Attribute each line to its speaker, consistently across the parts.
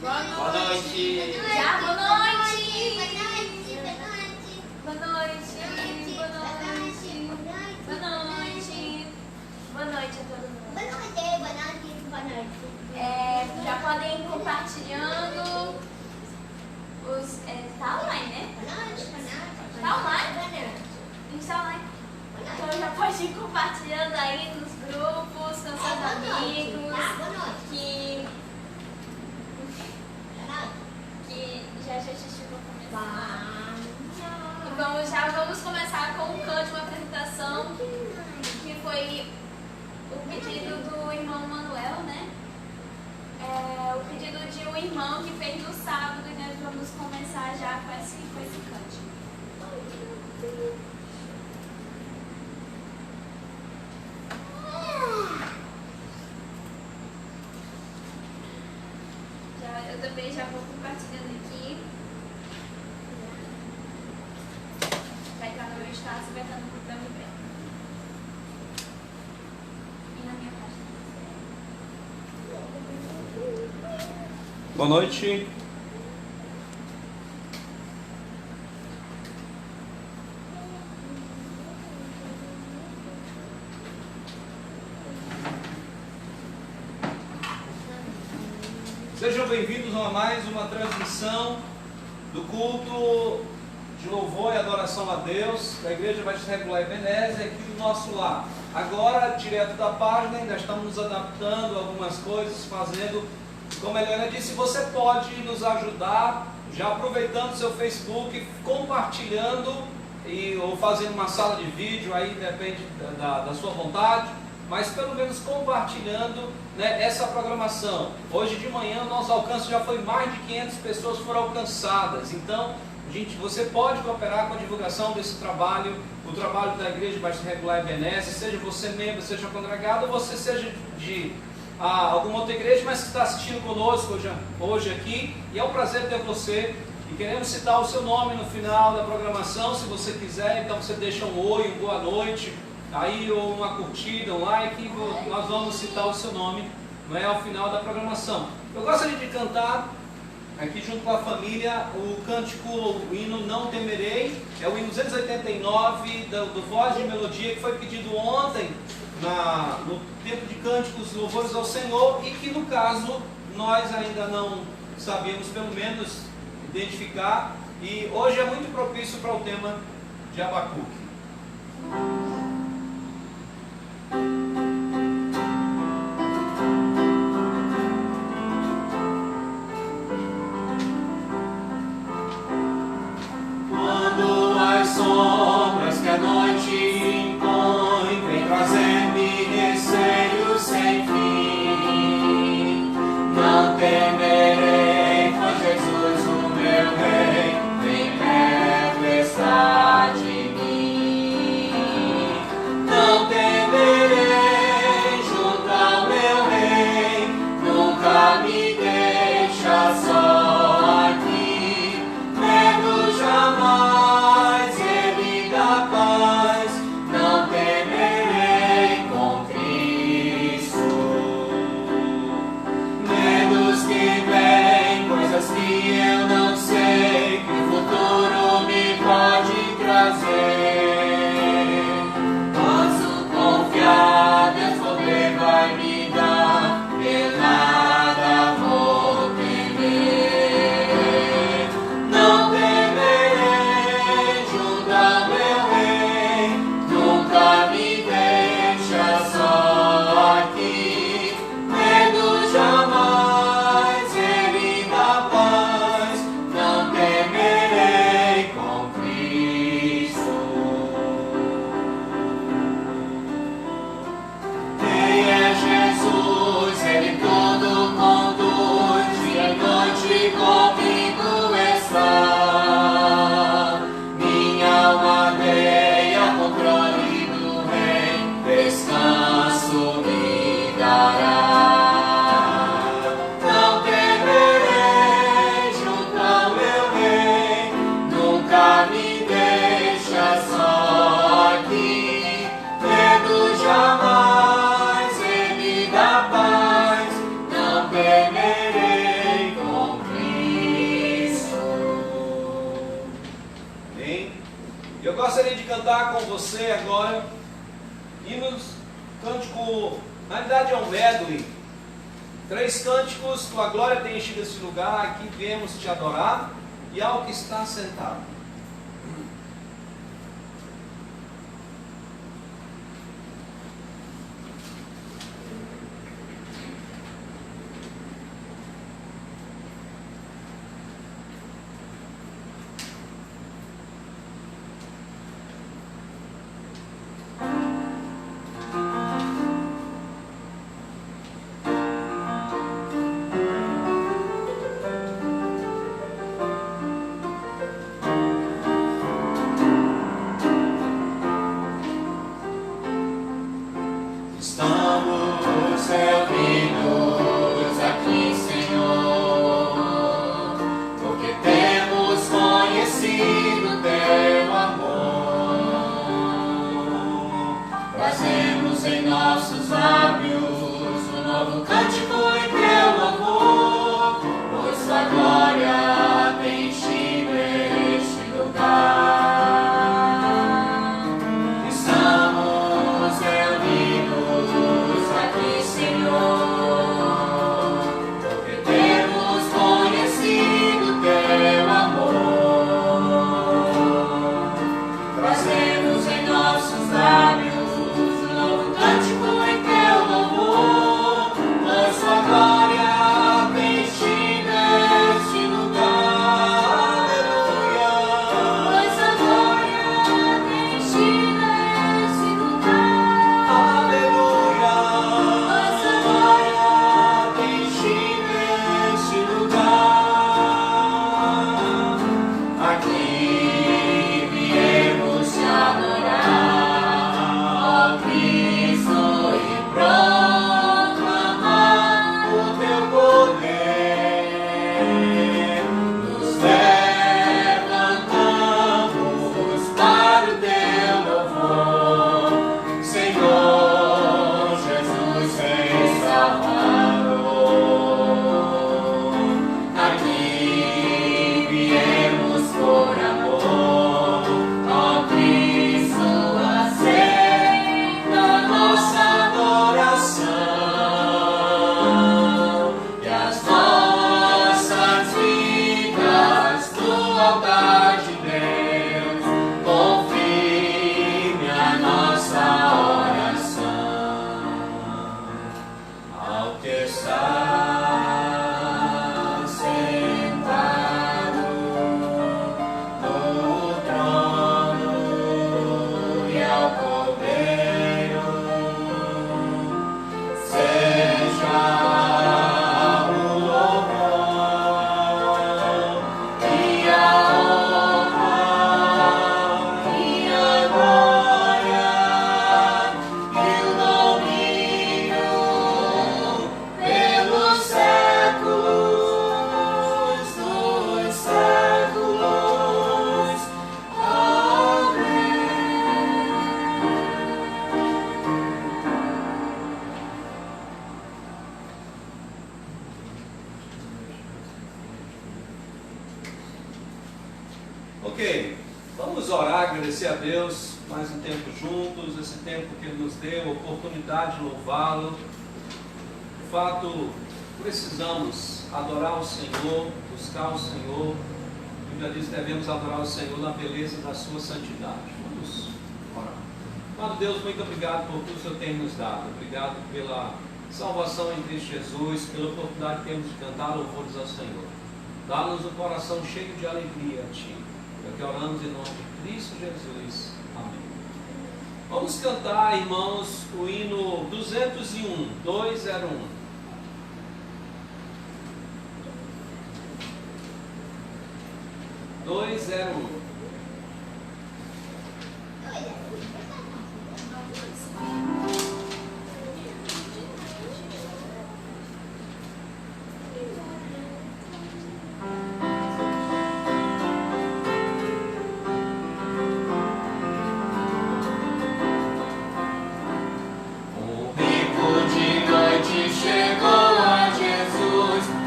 Speaker 1: Boa noite.
Speaker 2: Já, boa noite.
Speaker 3: Boa noite.
Speaker 2: Boa noite. Boa noite. Boa noite. Boa noite a todo mundo.
Speaker 3: Boa noite.
Speaker 2: Já podem ir compartilhando os... tá online, né? Tá online? Está online. Então já pode ir compartilhando aí nos grupos, com seus amigos. Que já vai começar. Já vamos começar com um canto, uma apresentação, que foi o pedido do irmão Manuel, né? O pedido de um irmão que fez no sábado, e nós vamos começar já com esse canto. Eu também já vou compartilhando aqui. Vai estar no meu status, vai estar no grupo da Bíblia. E na minha página.
Speaker 1: Boa noite. Sejam bem-vindos a mais uma transmissão do culto de louvor e adoração a Deus da Igreja Batista Regular Ebenezer, aqui do nosso lar. Agora, direto da página, ainda estamos nos adaptando a algumas coisas, fazendo, como a Helena disse, você pode nos ajudar, já aproveitando o seu Facebook, compartilhando ou fazendo uma sala de vídeo, aí depende da sua vontade, mas pelo menos compartilhando, né, essa programação. Hoje de manhã o nosso alcance já foi mais de 500 pessoas foram alcançadas. Então, você pode cooperar com a divulgação desse trabalho, o trabalho da Igreja Batista Regular Ebenezer, seja você membro, seja congregado, ou você seja de alguma outra igreja, mas que está assistindo conosco hoje aqui. E é um prazer ter você. E queremos citar o seu nome no final da programação, se você quiser. Então você deixa um oi, um boa noite, aí, ou uma curtida, um like, e nós vamos citar o seu nome, não é, ao final da programação. Eu gostaria de cantar aqui junto com a família o cântico, o hino Não Temerei, é o hino 289 do Voz de Melodia, que foi pedido ontem no tempo de cânticos louvores ao Senhor, e que no caso nós ainda não sabemos pelo menos identificar, e hoje é muito propício para o tema de Abacuque.
Speaker 4: Quando as sombras que a noite impõe vem trazer-me receios sem fim, não temerei, pois Jesus, o meu Rei, vem perto está de mim. Não temerei, junto ao meu Rei, nunca me deixa só aqui. Medo jamais, Ele dá paz, não temerei com Cristo. Medos que
Speaker 1: cantar com você agora hinos, cântico, na verdade é um medley. 3 cânticos, tua glória tem enchido esse lugar, aqui viemos te adorar, e ao que está sentado.
Speaker 4: Estamos reunidos aqui, Senhor, porque temos conhecido teu amor. Trazemos em nossos lábios um novo cântico em teu louvor, pois tua glória tem enchido este lugar.
Speaker 1: Ok, vamos orar, agradecer a Deus mais um tempo juntos, esse tempo que Ele nos deu, a oportunidade de louvá-lo. De fato, precisamos adorar o Senhor, buscar o Senhor. A Bíblia diz que devemos adorar o Senhor na beleza da sua santidade. Vamos orar. Amado Deus, muito obrigado por tudo que o Senhor tem nos dado. Obrigado pela salvação em Cristo Jesus, pela oportunidade que temos de cantar louvores ao Senhor. Dá-nos um coração cheio de alegria a Ti. É o que oramos em nome de Cristo Jesus. Amém. Vamos cantar, irmãos, o hino 201, 201.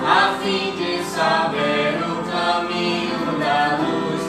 Speaker 4: A fim de saber o caminho da luz,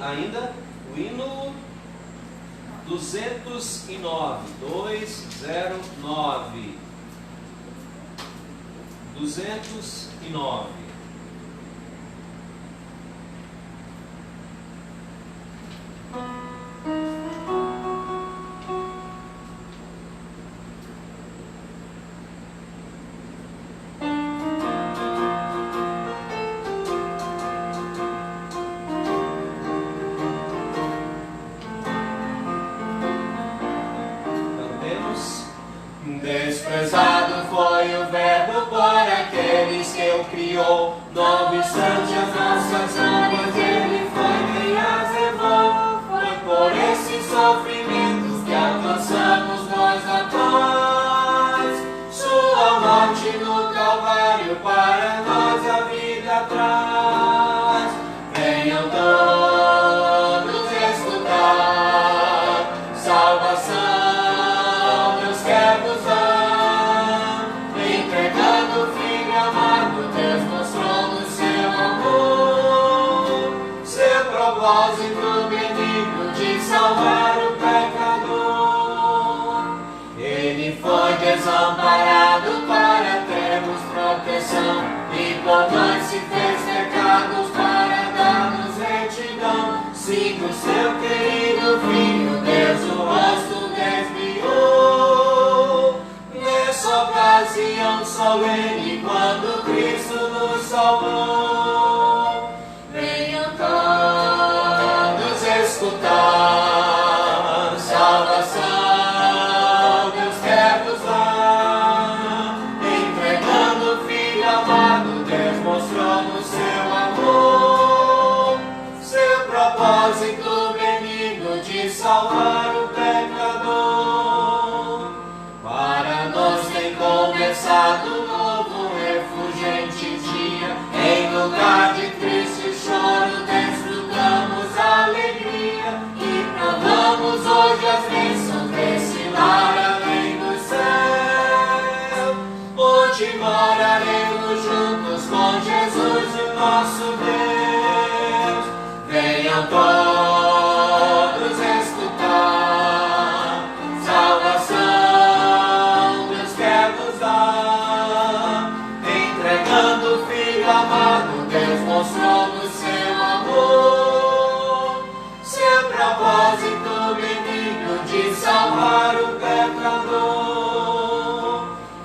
Speaker 1: ainda o hino 209. 209. 209.
Speaker 4: Desprezado foi o verbo por aqueles que o criou, não obstante as nossas almas ele foi quem as levou. Foi por esses sofrimentos que alcançamos nós a paz. Sua morte no Calvário para nós a vida traz. Venham todos escutar salvação. Propósito benigno de salvar o pecador. Ele foi desamparado para termos proteção, e por nós se fez pecados para dar-nos retidão. Siga o seu querido Filho, Deus o rosto desviou. Nessa ocasião solene, quando Cristo nos salvou. Venham todos escutar salvação, Deus quer nos dar. Entregando o Filho amado, Deus mostrou-nos seu amor. Seu propósito benigno de salvar o pecador. Para nós tem começado um novo refulgente dia. Em lugar de triste choro, desfrutamos a alegria e provamos hoje as bênçãos desse lar além do céu, onde moraremos juntos com Jesus, o nosso Deus. Venham todos escutar salvação, Deus quer nos dar. Entregando o Filho amado, Deus mostrou-nos seu amor. Seu propósito benigno de salvar o pecador.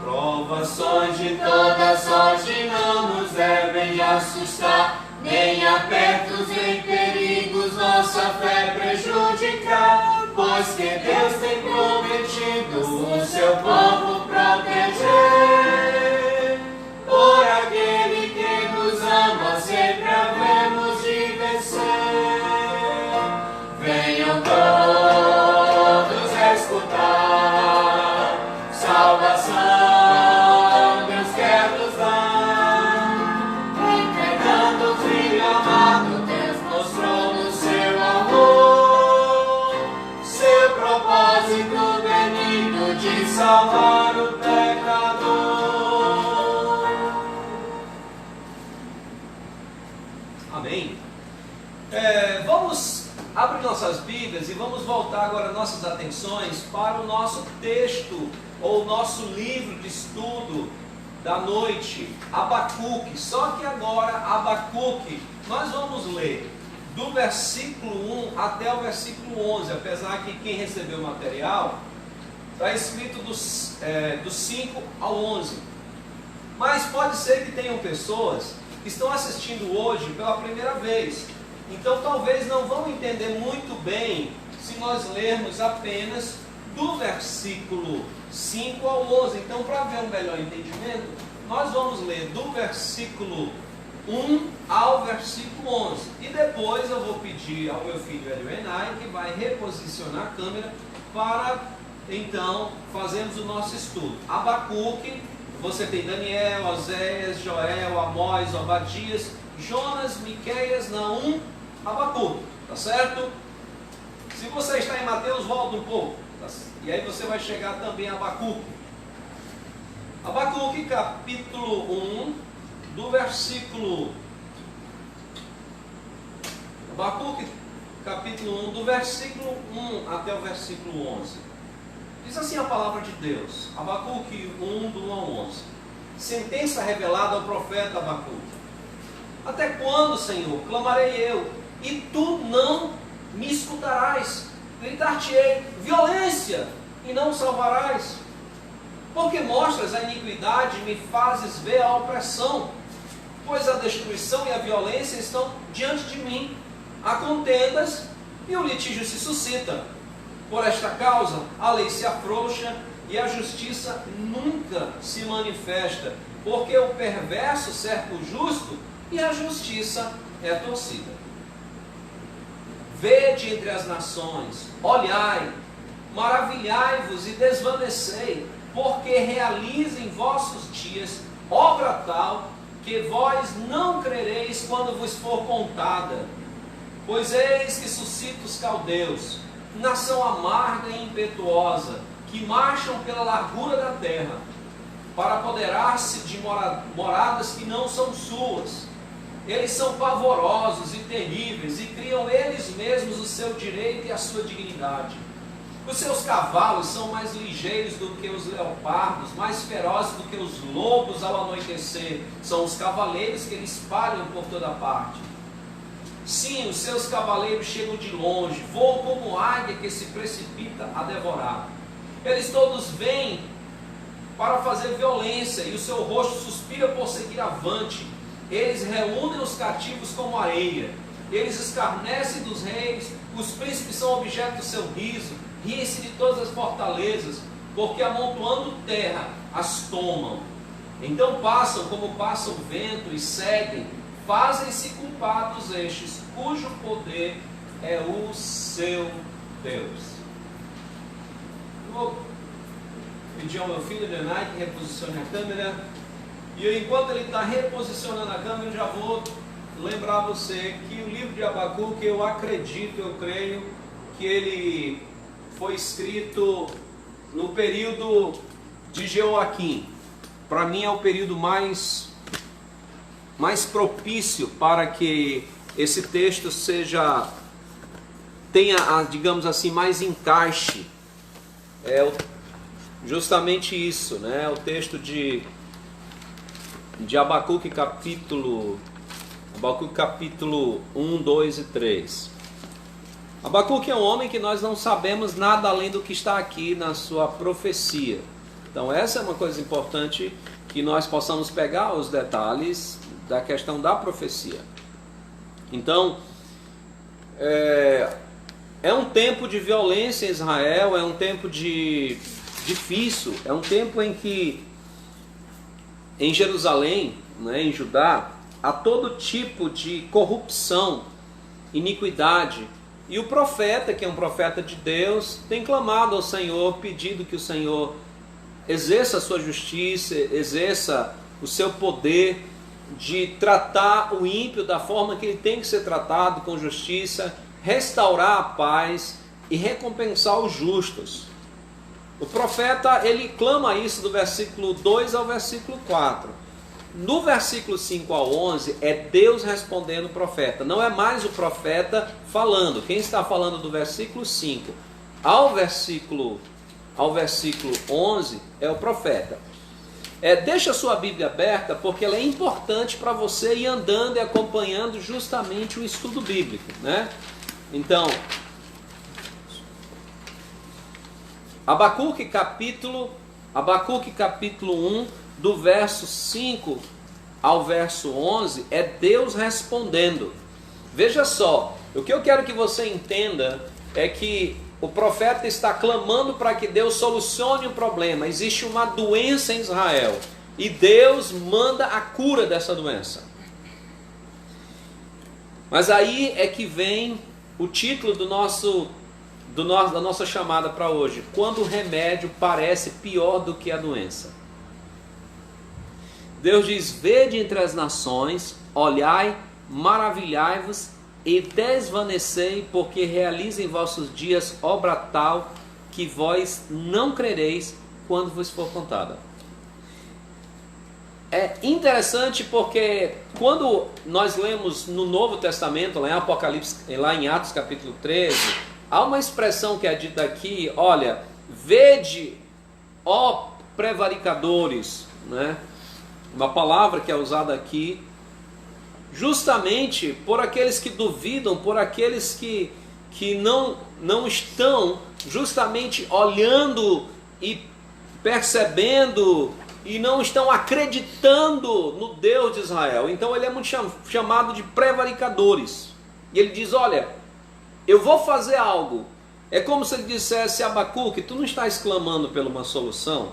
Speaker 4: Provações de toda sorte não nos devem assustar, nem apertos nem perigos nossa fé prejudicar, pois que Deus tem prometido o seu povo proteger. Por aquele que nos ama, sempre havemos de vencer. Venham todos escutar salvação, Deus quer nos dar. Entregando o Filho amado, Deus mostrou-nos seu amor. Seu propósito benigno de salvar o pecador.
Speaker 1: Amém. Vamos abrir nossas Bíblias e vamos voltar agora nossas atenções para o nosso texto, ou nosso livro de estudo da noite, Abacuque. Só que agora, Abacuque, nós vamos ler do versículo 1 até o versículo 11, apesar que quem recebeu o material está escrito do 5 ao 11. Mas pode ser que tenham pessoas que estão assistindo hoje pela primeira vez. Então talvez não vão entender muito bem se nós lermos apenas do versículo 5 ao 11. Então, para ver um melhor entendimento, nós vamos ler do versículo 1 ao versículo 11. E depois eu vou pedir ao meu filho Elioenai, que vai reposicionar a câmera para, então, fazermos o nosso estudo. Abacuque, você tem Daniel, Oséias, Joel, Amós, Obadias, Jonas, Miqueias, Naum, Abacuque, tá certo? Se você está em Mateus, volta um pouco, e aí você vai chegar também a Abacuque. Abacuque, capítulo 1, do versículo... Abacuque, capítulo 1, do versículo 1 até o versículo 11. Diz assim a palavra de Deus, Abacuque 1, do 1 ao 11. Sentença revelada ao profeta Abacuque. Até quando, Senhor, clamarei eu, e tu não me escutarás? Gritar-te-ei, violência, e não salvarás. Porque mostras a iniquidade e me fazes ver a opressão, pois a destruição e a violência estão diante de mim. Há contendas e o litígio se suscita. Por esta causa, a lei se afrouxa e a justiça nunca se manifesta, porque o perverso cerca o justo e a justiça é torcida. Vede entre as nações, olhai, maravilhai-vos e desvanecei, porque realiza em vossos dias obra tal, que vós não crereis quando vos for contada. Pois eis que suscita os caldeus, nação amarga e impetuosa, que marcham pela largura da terra, para apoderar-se de moradas que não são suas. Eles são pavorosos e terríveis, e criam eles mesmos o seu direito e a sua dignidade. Os seus cavalos são mais ligeiros do que os leopardos, mais ferozes do que os lobos ao anoitecer. São os cavaleiros que eles espalham por toda parte. Sim, os seus cavaleiros chegam de longe, voam como águia que se precipita a devorar. Eles todos vêm para fazer violência, e o seu rosto suspira por seguir avante. Eles reúnem os cativos como areia. Eles escarnecem dos reis, os príncipes são objeto do seu riso. Riem-se de todas as fortalezas, porque amontoando terra as tomam. Então passam como passa o vento e seguem. Fazem-se culpados estes, cujo poder é o seu Deus. Eu vou pedir ao meu filho Denai que reposicione a câmera. E enquanto ele está reposicionando a câmera, eu já vou lembrar você que o livro de Abacuque, eu acredito, eu creio, que ele foi escrito no período de Jeoaquim. Para mim é o período mais propício para que esse texto tenha, digamos assim, mais encaixe. É justamente isso, né? O texto de Abacuque capítulo 1, 2 e 3. Abacuque é um homem que nós não sabemos nada além do que está aqui na sua profecia. Então essa é uma coisa importante, que nós possamos pegar os detalhes da questão da profecia. Então, é um tempo de violência em Israel, é um tempo difícil, é um tempo em que em Jerusalém, né, em Judá, há todo tipo de corrupção, iniquidade. E o profeta, que é um profeta de Deus, tem clamado ao Senhor, pedido que o Senhor exerça a sua justiça, exerça o seu poder de tratar o ímpio da forma que ele tem que ser tratado, com justiça, restaurar a paz e recompensar os justos. O profeta, ele clama isso do versículo 2 ao versículo 4. No versículo 5 ao 11, é Deus respondendo o profeta. Não é mais o profeta falando. Quem está falando do versículo 5 ao versículo 11 é o profeta. Deixa a sua Bíblia aberta, porque ela é importante para você ir andando e acompanhando justamente o estudo bíblico, né? Então, Abacuque capítulo 1, do verso 5 ao verso 11, é Deus respondendo. Veja só, o que eu quero que você entenda é que o profeta está clamando para que Deus solucione o problema. Existe uma doença em Israel e Deus manda a cura dessa doença. Mas aí é que vem o título da nossa chamada para hoje: quando o remédio parece pior do que a doença. Deus diz: vede entre as nações, olhai, maravilhai-vos e desvanecei, porque realiza em vossos dias obra tal, que vós não crereis quando vos for contada. é interessante porque quando nós lemos no Novo Testamento, lá em Apocalipse, lá em Atos capítulo 13, há uma expressão que é dita aqui, olha, vede, ó prevaricadores, né? Uma palavra que é usada aqui justamente por aqueles que duvidam, por aqueles que não estão justamente olhando e percebendo e não estão acreditando no Deus de Israel. Então ele é muito chamado de prevaricadores. E ele diz, olha, eu vou fazer algo. É como se ele dissesse, Abacuque, tu não estás clamando por uma solução?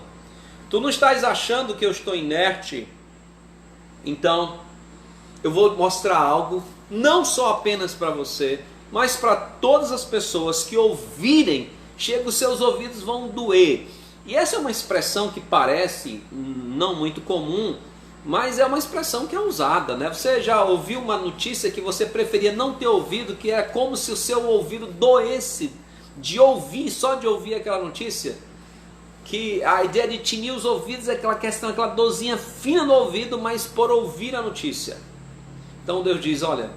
Speaker 1: Tu não estás achando que eu estou inerte? Então, eu vou mostrar algo, não só apenas para você, mas para todas as pessoas que ouvirem, chega, os seus ouvidos vão doer. E essa é uma expressão que parece não muito comum, mas é uma expressão que é usada, né? Você já ouviu uma notícia que você preferia não ter ouvido, que é como se o seu ouvido doesse de ouvir, só de ouvir aquela notícia? Que a ideia de tinir os ouvidos é aquela questão, aquela dorzinha fina no ouvido, mas por ouvir a notícia. Então Deus diz, olha,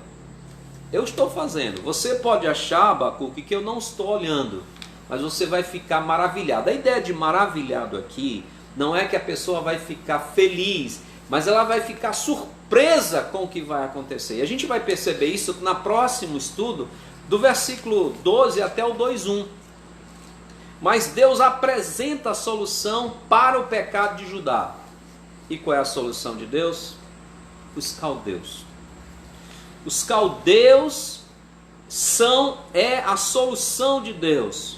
Speaker 1: eu estou fazendo. Você pode achar, Abacuque, que eu não estou olhando, mas você vai ficar maravilhado. A ideia de maravilhado aqui não é que a pessoa vai ficar feliz, mas ela vai ficar surpresa com o que vai acontecer. E a gente vai perceber isso no próximo estudo, do versículo 12 até o 2:1. Mas Deus apresenta a solução para o pecado de Judá. E qual é a solução de Deus? Os caldeus. Os caldeus é a solução de Deus.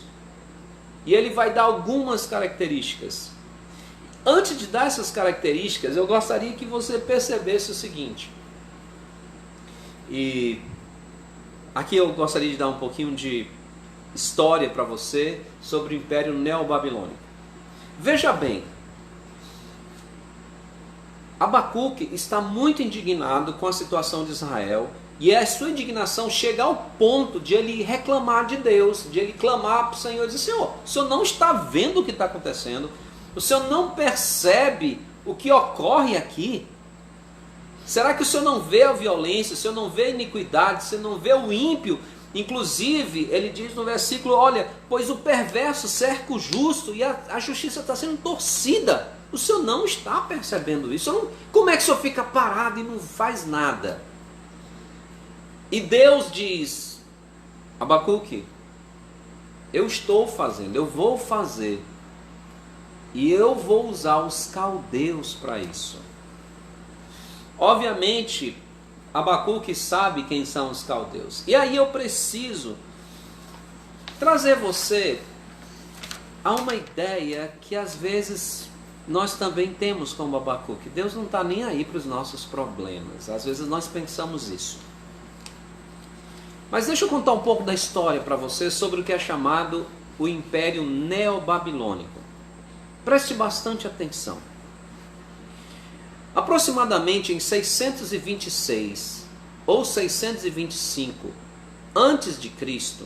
Speaker 1: E ele vai dar algumas características. Antes de dar essas características, eu gostaria que você percebesse o seguinte. E aqui eu gostaria de dar um pouquinho de história para você sobre o Império Neobabilônico. Veja bem, Abacuque está muito indignado com a situação de Israel, e a sua indignação chega ao ponto de ele reclamar de Deus, de ele clamar para o Senhor e dizer, Senhor, o Senhor não está vendo o que está acontecendo? O Senhor não percebe o que ocorre aqui? Será que o Senhor não vê a violência, o Senhor não vê a iniquidade, o Senhor não vê o ímpio? Inclusive, ele diz no versículo, olha, pois o perverso cerca o justo e a justiça está sendo torcida. O Senhor não está percebendo isso. Como é que o Senhor fica parado e não faz nada? E Deus diz, Abacuque, eu estou fazendo, eu vou fazer. E eu vou usar os caldeus para isso. Obviamente, Abacuque sabe quem são os caldeus. E aí eu preciso trazer você a uma ideia que às vezes nós também temos como Abacuque. Deus não está nem aí para os nossos problemas. Às vezes nós pensamos isso. Mas deixa eu contar um pouco da história para você sobre o que é chamado o Império Neobabilônico. Preste bastante atenção. Aproximadamente em 626 ou 625 antes de Cristo,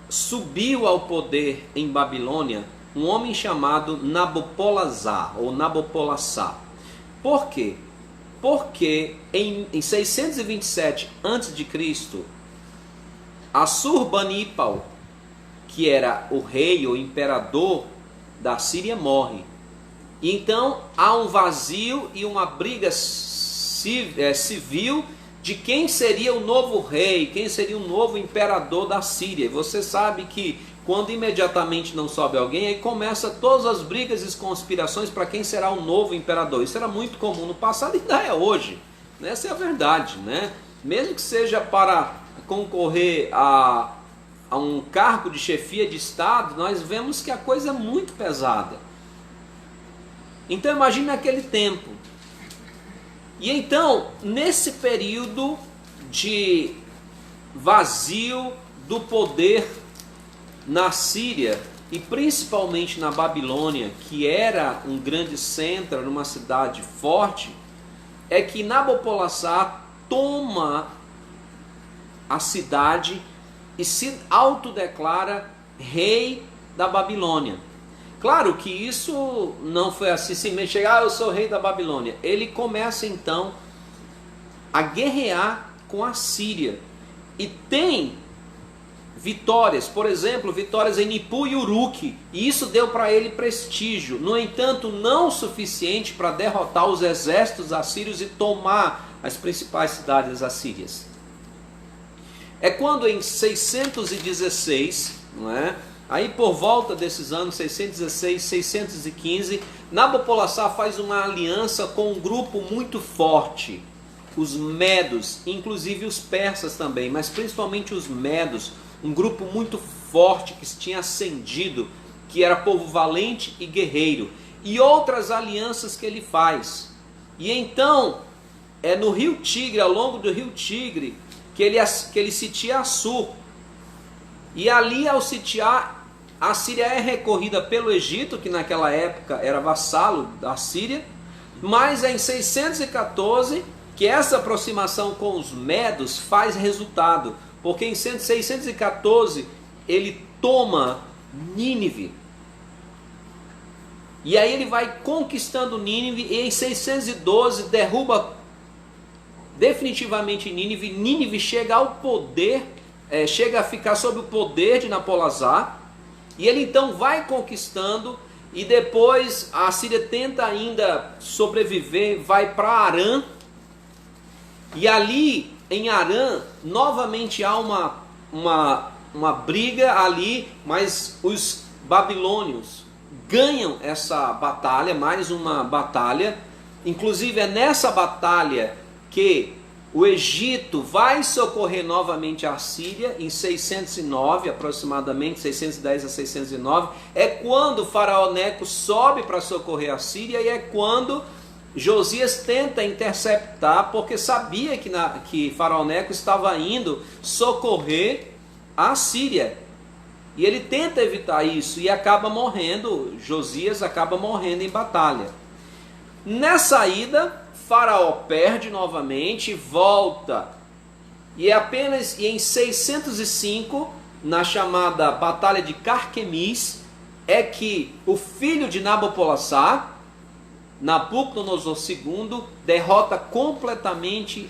Speaker 1: subiu ao poder em Babilônia um homem chamado Nabopolassar ou Nabopolassar. Por quê? Porque em 627 antes de Cristo, Assurbanipal, que era o rei ou imperador da Síria, morre. Então há um vazio e uma briga civil de quem seria o novo rei, quem seria o novo imperador da Síria. E você sabe que quando imediatamente não sobe alguém, aí começa todas as brigas e conspirações para quem será o novo imperador. Isso era muito comum no passado e ainda é hoje. Essa é a verdade, né? Mesmo que seja para concorrer a um cargo de chefia de Estado, nós vemos que a coisa é muito pesada. Então imagine aquele tempo. E então, nesse período de vazio do poder na Síria, e principalmente na Babilônia, que era um grande centro, numa cidade forte, é que Nabopolassar toma a cidade e se autodeclara rei da Babilônia.
Speaker 5: Claro que isso não foi assim, simplesmente chegar, eu sou rei da Babilônia. Ele começa então a guerrear com a Síria. E tem vitórias, por exemplo, vitórias em Nipu e Uruque. E isso deu para ele prestígio. No entanto, não o suficiente para derrotar os exércitos assírios e tomar as principais cidades assírias. É quando em 616, não é? Aí por volta desses anos 616, 615, Nabopolassar faz uma aliança com um grupo muito forte, os medos, inclusive os persas também, mas principalmente os medos, um grupo muito forte que se tinha ascendido, que era povo valente e guerreiro, e outras alianças que ele faz. E então, é no rio Tigre, ao longo do rio Tigre, que ele sitia Assur. E ali, ao sitiar, a Síria é recorrida pelo Egito, que naquela época era vassalo da Síria, mas é em 614 que essa aproximação com os medos faz resultado, porque em 614 ele toma Nínive. E aí ele vai conquistando Nínive, e em 612 derruba definitivamente Nínive. Nínive chega ao poder, chega a ficar sob o poder de Nabopolassar, e ele então vai conquistando, e depois a Síria tenta ainda sobreviver, vai para Arã, e ali em Arã novamente há uma briga ali, mas os babilônios ganham essa batalha, mais uma batalha. Inclusive é nessa batalha que o Egito vai socorrer novamente a Síria em 609, aproximadamente 610 a 609. É quando o faraó Neco sobe para socorrer a Síria, e é quando Josias tenta interceptar, porque sabia que faraó Neco estava indo socorrer a Síria. E ele tenta evitar isso e acaba morrendo. Josias acaba morrendo em batalha. Nessa ida, Faraó perde novamente, volta, e em 605, na chamada Batalha de Carquemis, é que o filho de Nabopolassar, Nabucodonosor II, derrota completamente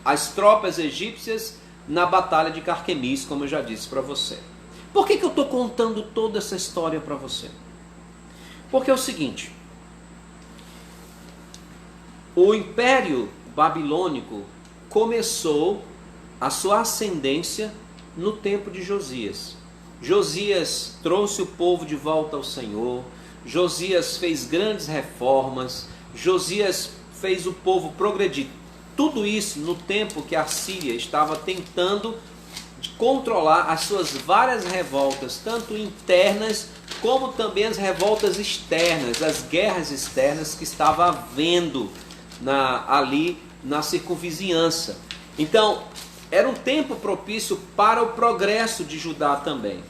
Speaker 5: as tropas egípcias na Batalha de Carquemis, como eu já disse para você. Por que eu estou contando toda essa história para você? Porque é o seguinte: o Império Babilônico começou a sua ascendência no tempo de Josias. Josias trouxe o povo de volta ao Senhor, Josias fez grandes reformas, Josias fez o povo progredir. Tudo isso no tempo que a Síria estava tentando controlar as suas várias revoltas, tanto internas como também as revoltas externas, as guerras externas que estava havendo ali na circunvizinhança. Então, era um tempo propício para o progresso de Judá também.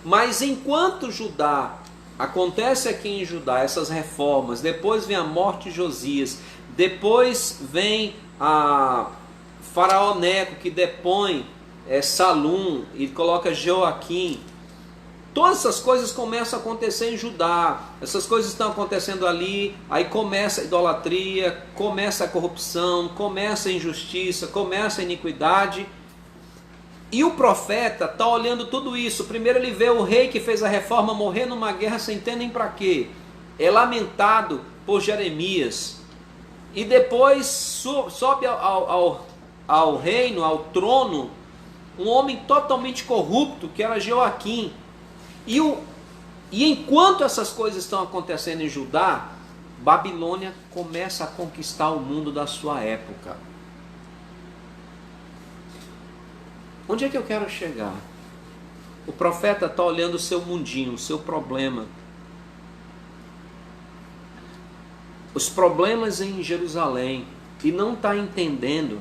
Speaker 5: Mas enquanto Judá, acontece aqui em Judá essas reformas, depois vem a morte de Josias, depois vem a faraó Neco, que depõe Salum e coloca Joaquim. Todas essas coisas começam a acontecer em Judá, essas coisas estão acontecendo ali, aí começa a idolatria, começa a corrupção, começa a injustiça, começa a iniquidade. E o profeta está olhando tudo isso. Primeiro ele vê o rei que fez a reforma morrer numa guerra sem ter nem para quê. É lamentado por Jeremias. E depois sobe ao reino, ao trono, um homem totalmente corrupto, que era Joaquim. E enquanto essas coisas estão acontecendo em Judá, Babilônia começa a conquistar o mundo da sua época. Onde é que eu quero chegar? O profeta está olhando o seu mundinho, o seu problema. Os problemas em Jerusalém, e não está entendendo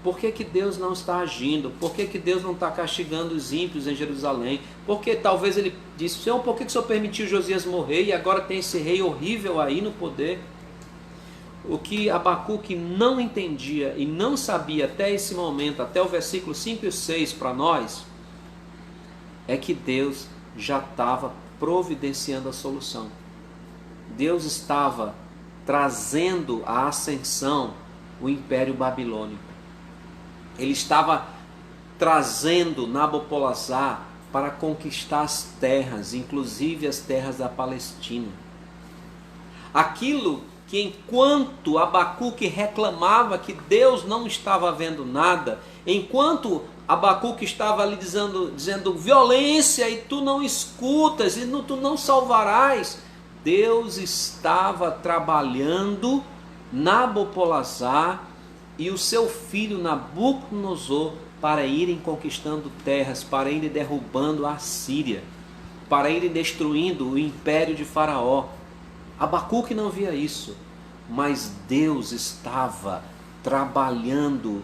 Speaker 5: por que Deus não está agindo, por que Deus não está castigando os ímpios em Jerusalém, porque talvez ele disse: Senhor, por que o Senhor permitiu Josias morrer e agora tem esse rei horrível aí no poder? O que Abacuque não entendia e não sabia até esse momento, até o versículo 5 e 6 para nós, é que Deus já estava providenciando a solução. Deus estava trazendo à ascensão o Império Babilônico. Ele estava trazendo Nabopolassar para conquistar as terras, inclusive as terras da Palestina. Aquilo que enquanto Abacuque reclamava que Deus não estava vendo nada, enquanto Abacuque estava ali dizendo violência e tu não escutas e tu não salvarás, Deus estava trabalhando Nabopolassar e o seu filho Nabucodonosor para irem conquistando terras, para irem derrubando a Síria, para irem destruindo o império de Faraó. Abacuque não via isso, mas Deus estava trabalhando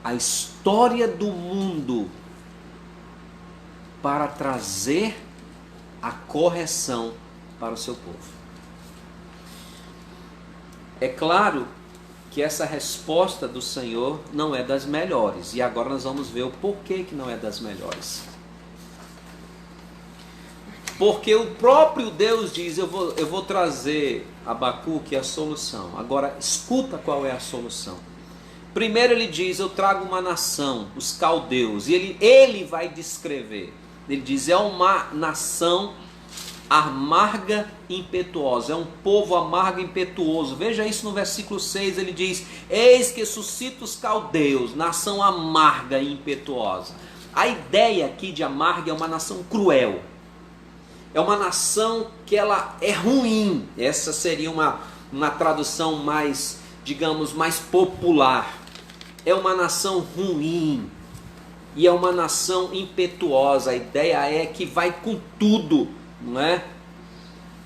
Speaker 5: a história do mundo para trazer a correção para o seu povo. É claro que essa resposta do Senhor não é das melhores, e agora nós vamos ver o porquê que não é das melhores. Porque o próprio Deus diz, eu vou trazer Abacuque a solução. Agora, escuta qual é a solução. Primeiro ele diz, eu trago uma nação, os caldeus, e ele vai descrever. Ele diz, é uma nação amarga e impetuosa, é um povo amargo e impetuoso. Veja isso no versículo 6, ele diz, eis que suscita os caldeus, nação amarga e impetuosa. A ideia aqui de amarga é uma nação cruel. É uma nação que ela é ruim. Essa seria uma tradução mais, digamos, mais popular. É uma nação ruim. E é uma nação impetuosa. A ideia é que vai com tudo, não é?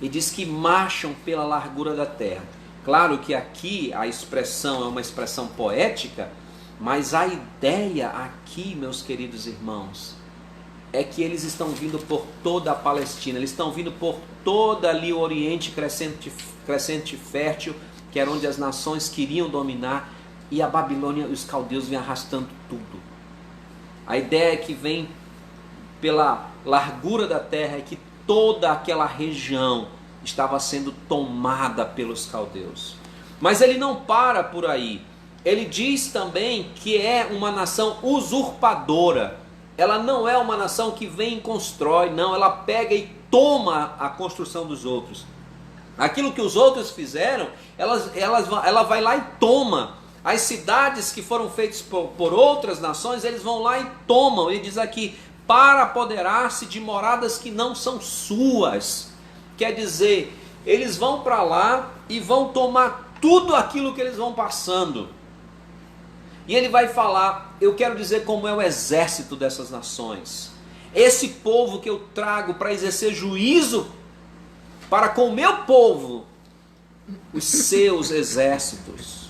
Speaker 5: E diz que marcham pela largura da terra. Claro que aqui a expressão é uma expressão poética, mas a ideia aqui, meus queridos irmãos, é que eles estão vindo por toda a Palestina, eles estão vindo por toda ali o Oriente crescente fértil, que era onde as nações queriam dominar, e a Babilônia e os caldeus vêm arrastando tudo. A ideia é que vem pela largura da terra, é que toda aquela região estava sendo tomada pelos caldeus. Mas ele não para por aí. Ele diz também que é uma nação usurpadora. Ela não é uma nação que vem e constrói, não, ela pega e toma a construção dos outros. Aquilo que os outros fizeram, ela vai lá e toma. As cidades que foram feitas por outras nações, eles vão lá e tomam. Ele diz aqui, para apoderar-se de moradas que não são suas. Quer dizer, eles vão para lá e vão tomar tudo aquilo que eles vão passando. E ele vai falar, eu quero dizer como é o exército dessas nações. Esse povo que eu trago para exercer juízo para com o meu povo, os seus exércitos,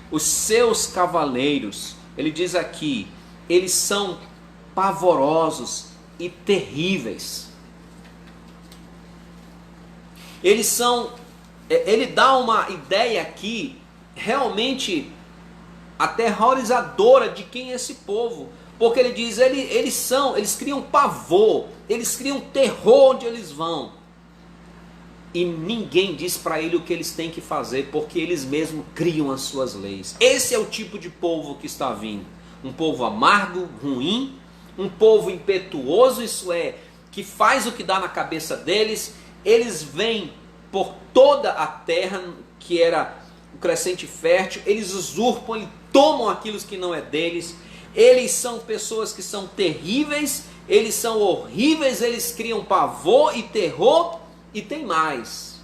Speaker 5: os seus cavaleiros. Ele diz aqui, eles são pavorosos e terríveis. Ele dá uma ideia aqui realmente aterrorizadora de quem é esse povo, porque ele diz, eles criam pavor, eles criam terror onde eles vão, e ninguém diz para ele o que eles têm que fazer, porque eles mesmos criam as suas leis. Esse é o tipo de povo que está vindo, um povo amargo, ruim, um povo impetuoso, isso é, que faz o que dá na cabeça deles. Eles vêm por toda a terra que era o crescente fértil, eles usurpam, eles tomam aquilo que não é deles. Eles são pessoas que são terríveis, eles são horríveis, eles criam pavor e terror, e tem mais,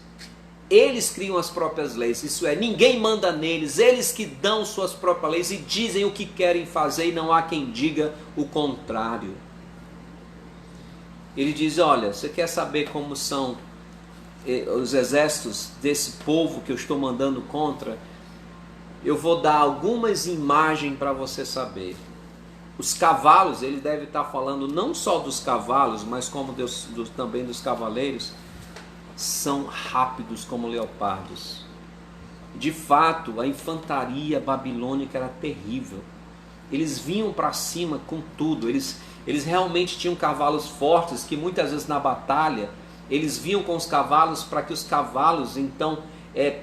Speaker 5: eles criam as próprias leis, isso é, ninguém manda neles, eles que dão suas próprias leis e dizem o que querem fazer, e não há quem diga o contrário. Ele diz, olha, você quer saber como são os exércitos desse povo que eu estou mandando contra? Eu vou dar algumas imagens para você saber. Os cavalos, ele deve estar falando não só dos cavalos, mas como também dos cavaleiros, são rápidos como leopardos. De fato, a infantaria babilônica era terrível. Eles vinham para cima com tudo. Eles realmente tinham cavalos fortes que muitas vezes na batalha eles vinham com os cavalos para que os cavalos então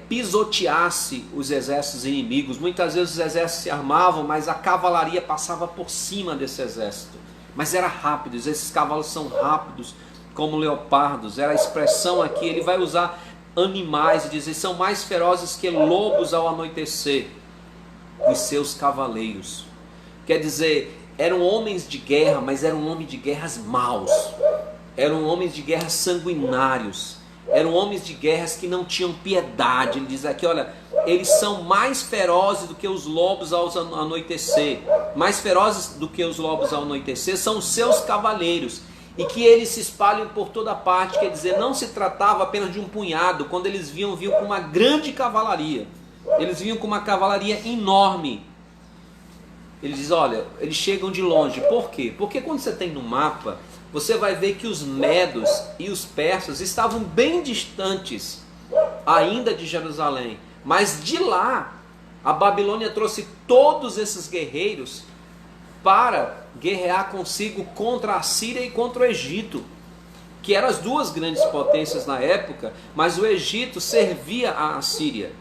Speaker 5: pisoteasse os exércitos inimigos. Muitas vezes os exércitos se armavam, mas a cavalaria passava por cima desse exército. Mas era rápido, esses cavalos são rápidos como leopardos. Era a expressão aqui, ele vai usar animais e dizer, são mais ferozes que lobos ao anoitecer, os seus cavaleiros. Quer dizer, eram homens de guerra, mas eram homens de guerras maus. Eram homens de guerra sanguinários. Eram homens de guerras que não tinham piedade. Ele diz aqui, olha, eles são mais ferozes do que os lobos ao anoitecer. Mais ferozes do que os lobos ao anoitecer são os seus cavaleiros. E que eles se espalham por toda parte. Quer dizer, não se tratava apenas de um punhado. Quando eles vinham com uma grande cavalaria. Eles vinham com uma cavalaria enorme. Ele diz, olha, eles chegam de longe. Por quê? Porque quando você tem no mapa, você vai ver que os medos e os persas estavam bem distantes ainda de Jerusalém. Mas de lá, a Babilônia trouxe todos esses guerreiros para guerrear consigo contra a Síria e contra o Egito, que eram as duas grandes potências na época, mas o Egito servia à Síria.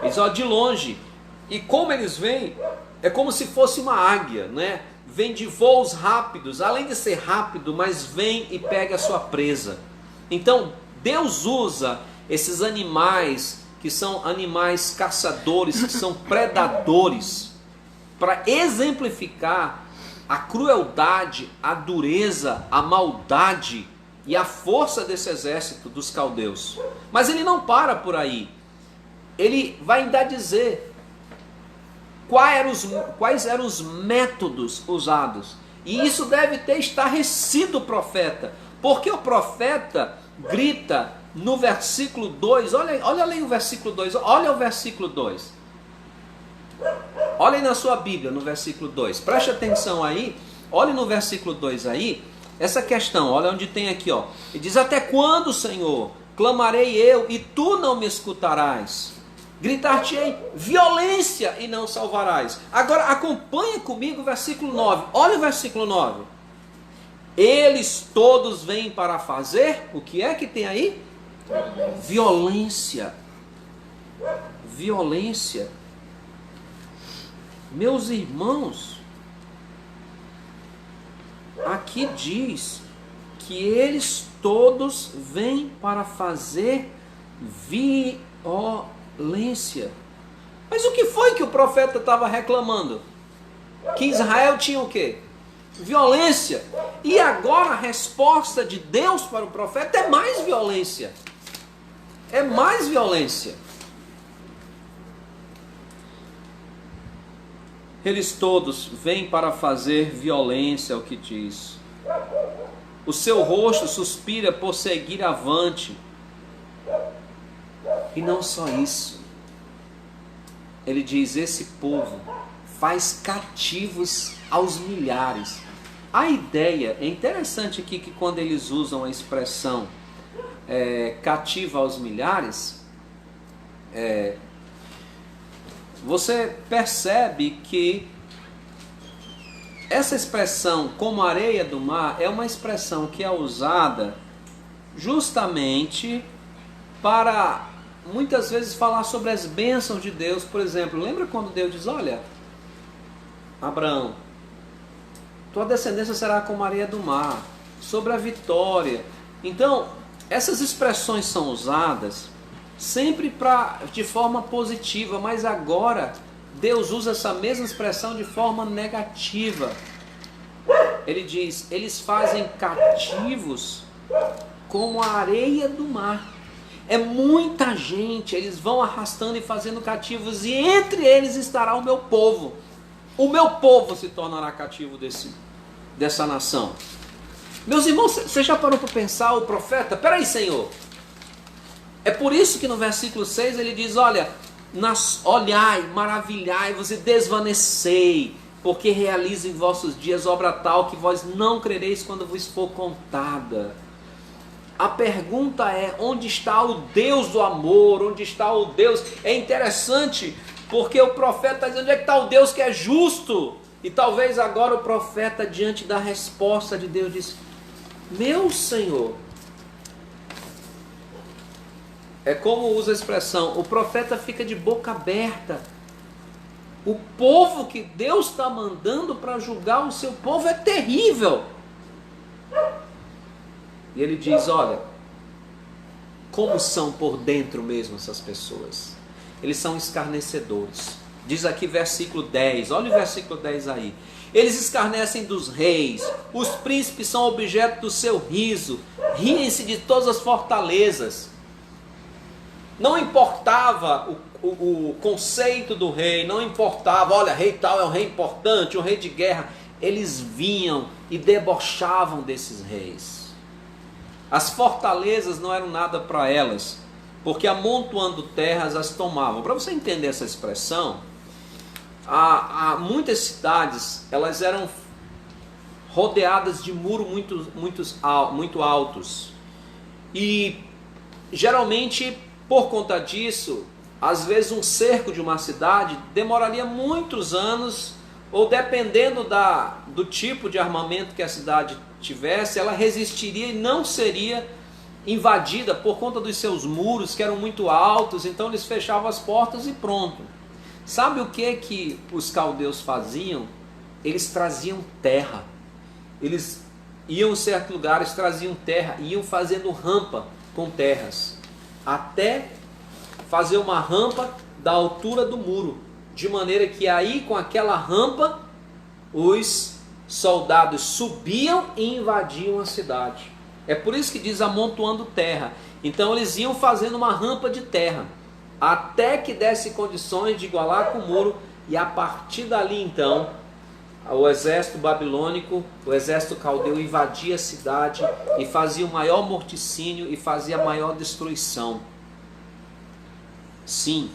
Speaker 5: Eles olham de longe, e como eles vêm, é como se fosse uma águia, né? Vem de voos rápidos, além de ser rápido, mas vem e pega a sua presa. Então, Deus usa esses animais, que são animais caçadores, que são predadores, para exemplificar a crueldade, a dureza, a maldade e a força desse exército dos caldeus. Mas ele não para por aí. Ele vai ainda dizer quais eram os métodos usados. E isso deve ter estarrecido o profeta, porque o profeta grita no versículo 2, olha aí o versículo 2, olha o versículo 2. Olha aí na sua Bíblia, no versículo 2, preste atenção aí, olhe no versículo 2 aí, essa questão, olha onde tem aqui, ó. Ele diz, até quando, Senhor, clamarei eu e tu não me escutarás? Gritar-te-ei violência e não salvarás. Agora acompanha comigo o versículo 9. Olha o versículo 9. Eles todos vêm para fazer, o que é que tem aí? Violência. Violência. Meus irmãos, aqui diz que eles todos vêm para fazer violência. Mas o que foi que o profeta estava reclamando? Que Israel tinha o quê? Violência. E agora a resposta de Deus para o profeta é mais violência. É mais violência. Eles todos vêm para fazer violência, é o que diz. O seu rosto suspira por seguir avante. E não só isso. Ele diz, esse povo faz cativos aos milhares. A ideia, é interessante aqui que quando eles usam a expressão cativa aos milhares, você percebe que essa expressão, como areia do mar, é uma expressão que é usada justamente para muitas vezes falar sobre as bênçãos de Deus. Por exemplo, lembra quando Deus diz, olha, Abraão, tua descendência será como a areia do mar, sobre a vitória. Então, essas expressões são usadas sempre de forma positiva, mas agora Deus usa essa mesma expressão de forma negativa. Ele diz, eles fazem cativos como a areia do mar. É muita gente, eles vão arrastando e fazendo cativos, e entre eles estará o meu povo. O meu povo se tornará cativo dessa nação. Meus irmãos, você já parou para pensar o profeta? Peraí, Senhor. É por isso que no versículo 6 ele diz, olha, olhai, maravilhai-vos e desvanecei, porque realizo em vossos dias obra tal que vós não crereis quando vos for contada. A pergunta é, onde está o Deus do amor? Onde está o Deus? É interessante, porque o profeta está dizendo, onde é que está o Deus que é justo? E talvez agora o profeta, diante da resposta de Deus, diz, meu Senhor, é como usa a expressão, o profeta fica de boca aberta. O povo que Deus está mandando para julgar o seu povo é terrível. E ele diz, olha, como são por dentro mesmo essas pessoas? Eles são escarnecedores. Diz aqui versículo 10, olha o versículo 10 aí. Eles escarnecem dos reis, os príncipes são objeto do seu riso, riem-se de todas as fortalezas. Não importava o conceito do rei, não importava, olha, rei tal é um rei importante, um rei de guerra. Eles vinham e debochavam desses reis. As fortalezas não eram nada para elas, porque amontoando terras as tomavam. Para você entender essa expressão, há muitas cidades, elas eram rodeadas de muros muito altos. E geralmente, por conta disso, às vezes um cerco de uma cidade demoraria muitos anos, ou dependendo do tipo de armamento que a cidade tivesse, ela resistiria e não seria invadida por conta dos seus muros que eram muito altos. Então eles fechavam as portas e pronto. Sabe o que os caldeus faziam? Eles traziam terra. Eles iam em certos lugares, traziam terra, iam fazendo rampa com terras, até fazer uma rampa da altura do muro, de maneira que aí com aquela rampa os soldados subiam e invadiam a cidade. É por isso que diz amontoando terra. Então eles iam fazendo uma rampa de terra, até que desse condições de igualar com o muro, e a partir dali então o exército babilônico, o exército caldeu invadia a cidade e fazia o maior morticínio e fazia a maior destruição. Sim,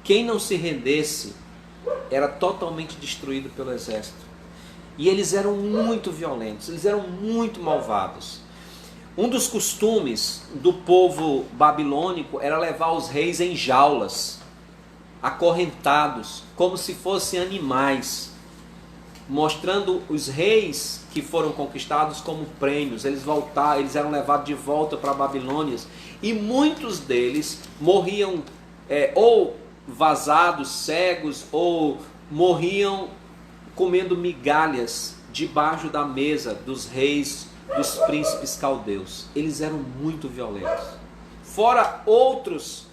Speaker 5: quem não se rendesse era totalmente destruído pelo exército. E eles eram muito violentos, eles eram muito malvados. Um dos costumes do povo babilônico era levar os reis em jaulas, acorrentados, como se fossem animais, mostrando os reis que foram conquistados como prêmios. Eles eram levados de volta para a Babilônia, e muitos deles morriam ou vazados, cegos, ou morriam comendo migalhas debaixo da mesa dos reis, dos príncipes caldeus. Eles eram muito violentos. Fora outras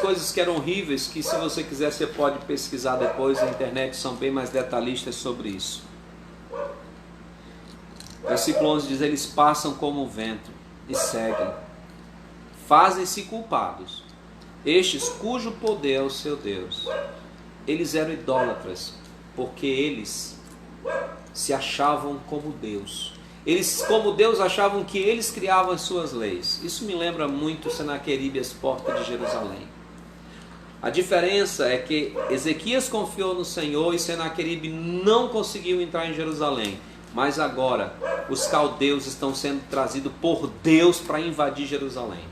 Speaker 5: coisas que eram horríveis, que se você quiser você pode pesquisar depois na internet, são bem mais detalhistas sobre isso. Versículo 11 diz, eles passam como o vento e seguem, fazem-se culpados, estes cujo poder é o seu Deus. Eles eram idólatras, porque eles se achavam como Deus. Eles, como Deus, achavam que eles criavam as suas leis. Isso me lembra muito Senaqueribe e as portas de Jerusalém. A diferença é que Ezequias confiou no Senhor e Senaqueribe não conseguiu entrar em Jerusalém. Mas agora os caldeus estão sendo trazidos por Deus para invadir Jerusalém.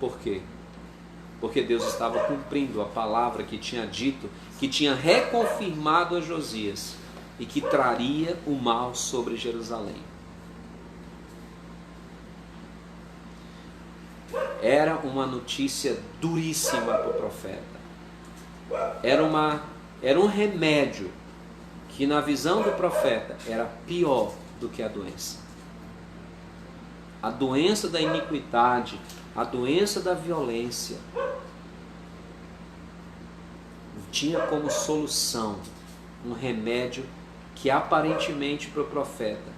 Speaker 5: Por quê? Porque Deus estava cumprindo a palavra que tinha dito, que tinha reconfirmado a Josias, e que traria o mal sobre Jerusalém. Era uma notícia duríssima para o profeta. Era um remédio que na visão do profeta era pior do que a doença. A doença da iniquidade, a doença da violência, tinha como solução um remédio que aparentemente para o profeta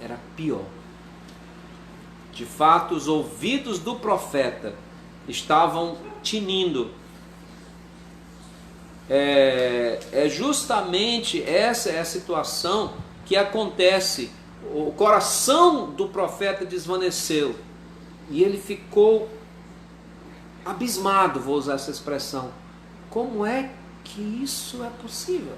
Speaker 5: era pior. De fato, os ouvidos do profeta estavam tinindo. Justamente essa é a situação que acontece. O coração do profeta desvaneceu e ele ficou abismado, vou usar essa expressão. Como é que isso é possível?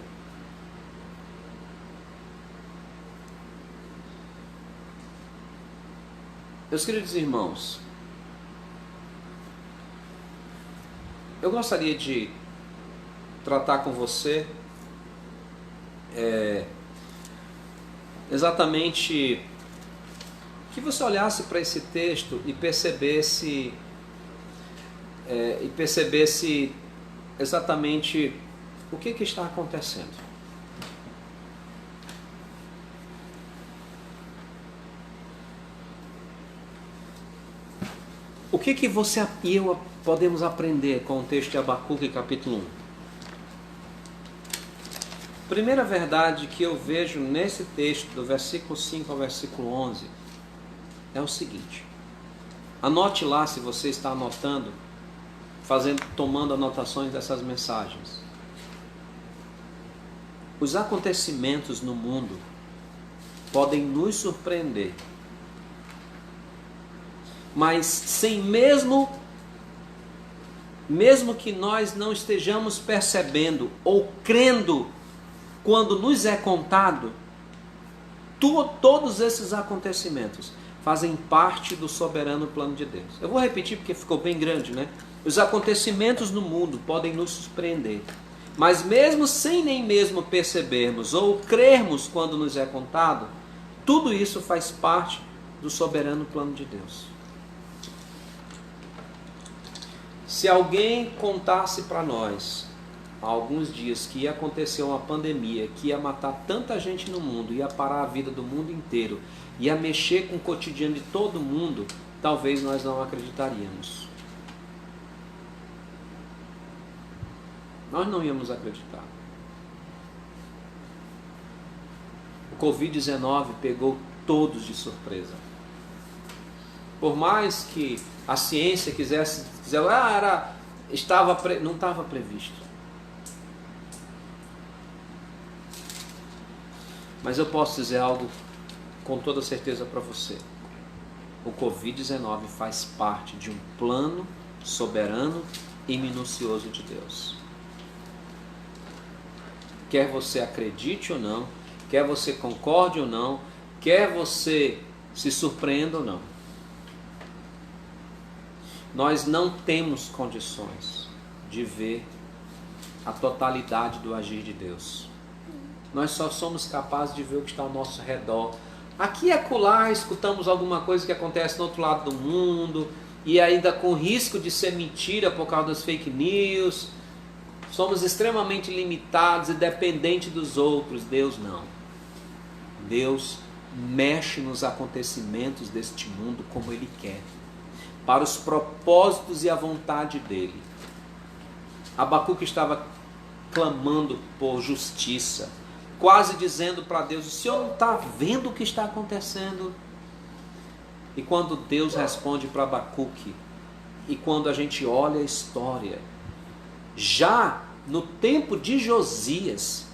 Speaker 5: Meus queridos irmãos, eu gostaria de tratar com você exatamente que você olhasse para esse texto e percebesse exatamente o que está acontecendo. O que você e eu podemos aprender com o texto de Abacuque, capítulo 1? Primeira verdade que eu vejo nesse texto, do versículo 5 ao versículo 11, é o seguinte. Anote lá, se você está anotando, tomando anotações dessas mensagens. Os acontecimentos no mundo podem nos surpreender, mas sem mesmo que nós não estejamos percebendo ou crendo quando nos é contado, todos esses acontecimentos fazem parte do soberano plano de Deus. Eu vou repetir porque ficou bem grande, né? Os acontecimentos no mundo podem nos surpreender, mas mesmo sem nem mesmo percebermos ou crermos quando nos é contado, tudo isso faz parte do soberano plano de Deus. Se alguém contasse para nós há alguns dias que ia acontecer uma pandemia, que ia matar tanta gente no mundo, ia parar a vida do mundo inteiro, ia mexer com o cotidiano de todo mundo, talvez nós não acreditaríamos. Nós não íamos acreditar. O Covid-19 pegou todos de surpresa. Por mais que a ciência quisesse dizer, não estava previsto. Mas eu posso dizer algo com toda certeza para você. O Covid-19 faz parte de um plano soberano e minucioso de Deus. Quer você acredite ou não, quer você concorde ou não, quer você se surpreenda ou não. Nós não temos condições de ver a totalidade do agir de Deus. Nós só somos capazes de ver o que está ao nosso redor. Aqui e acolá escutamos alguma coisa que acontece no outro lado do mundo, e ainda com risco de ser mentira por causa das fake news. Somos extremamente limitados e dependentes dos outros. Deus não. Deus mexe nos acontecimentos deste mundo como Ele quer, para os propósitos e a vontade dEle. Abacuque estava clamando por justiça, quase dizendo para Deus, o Senhor não está vendo o que está acontecendo? E quando Deus responde para Abacuque, e quando a gente olha a história, já no tempo de Josias,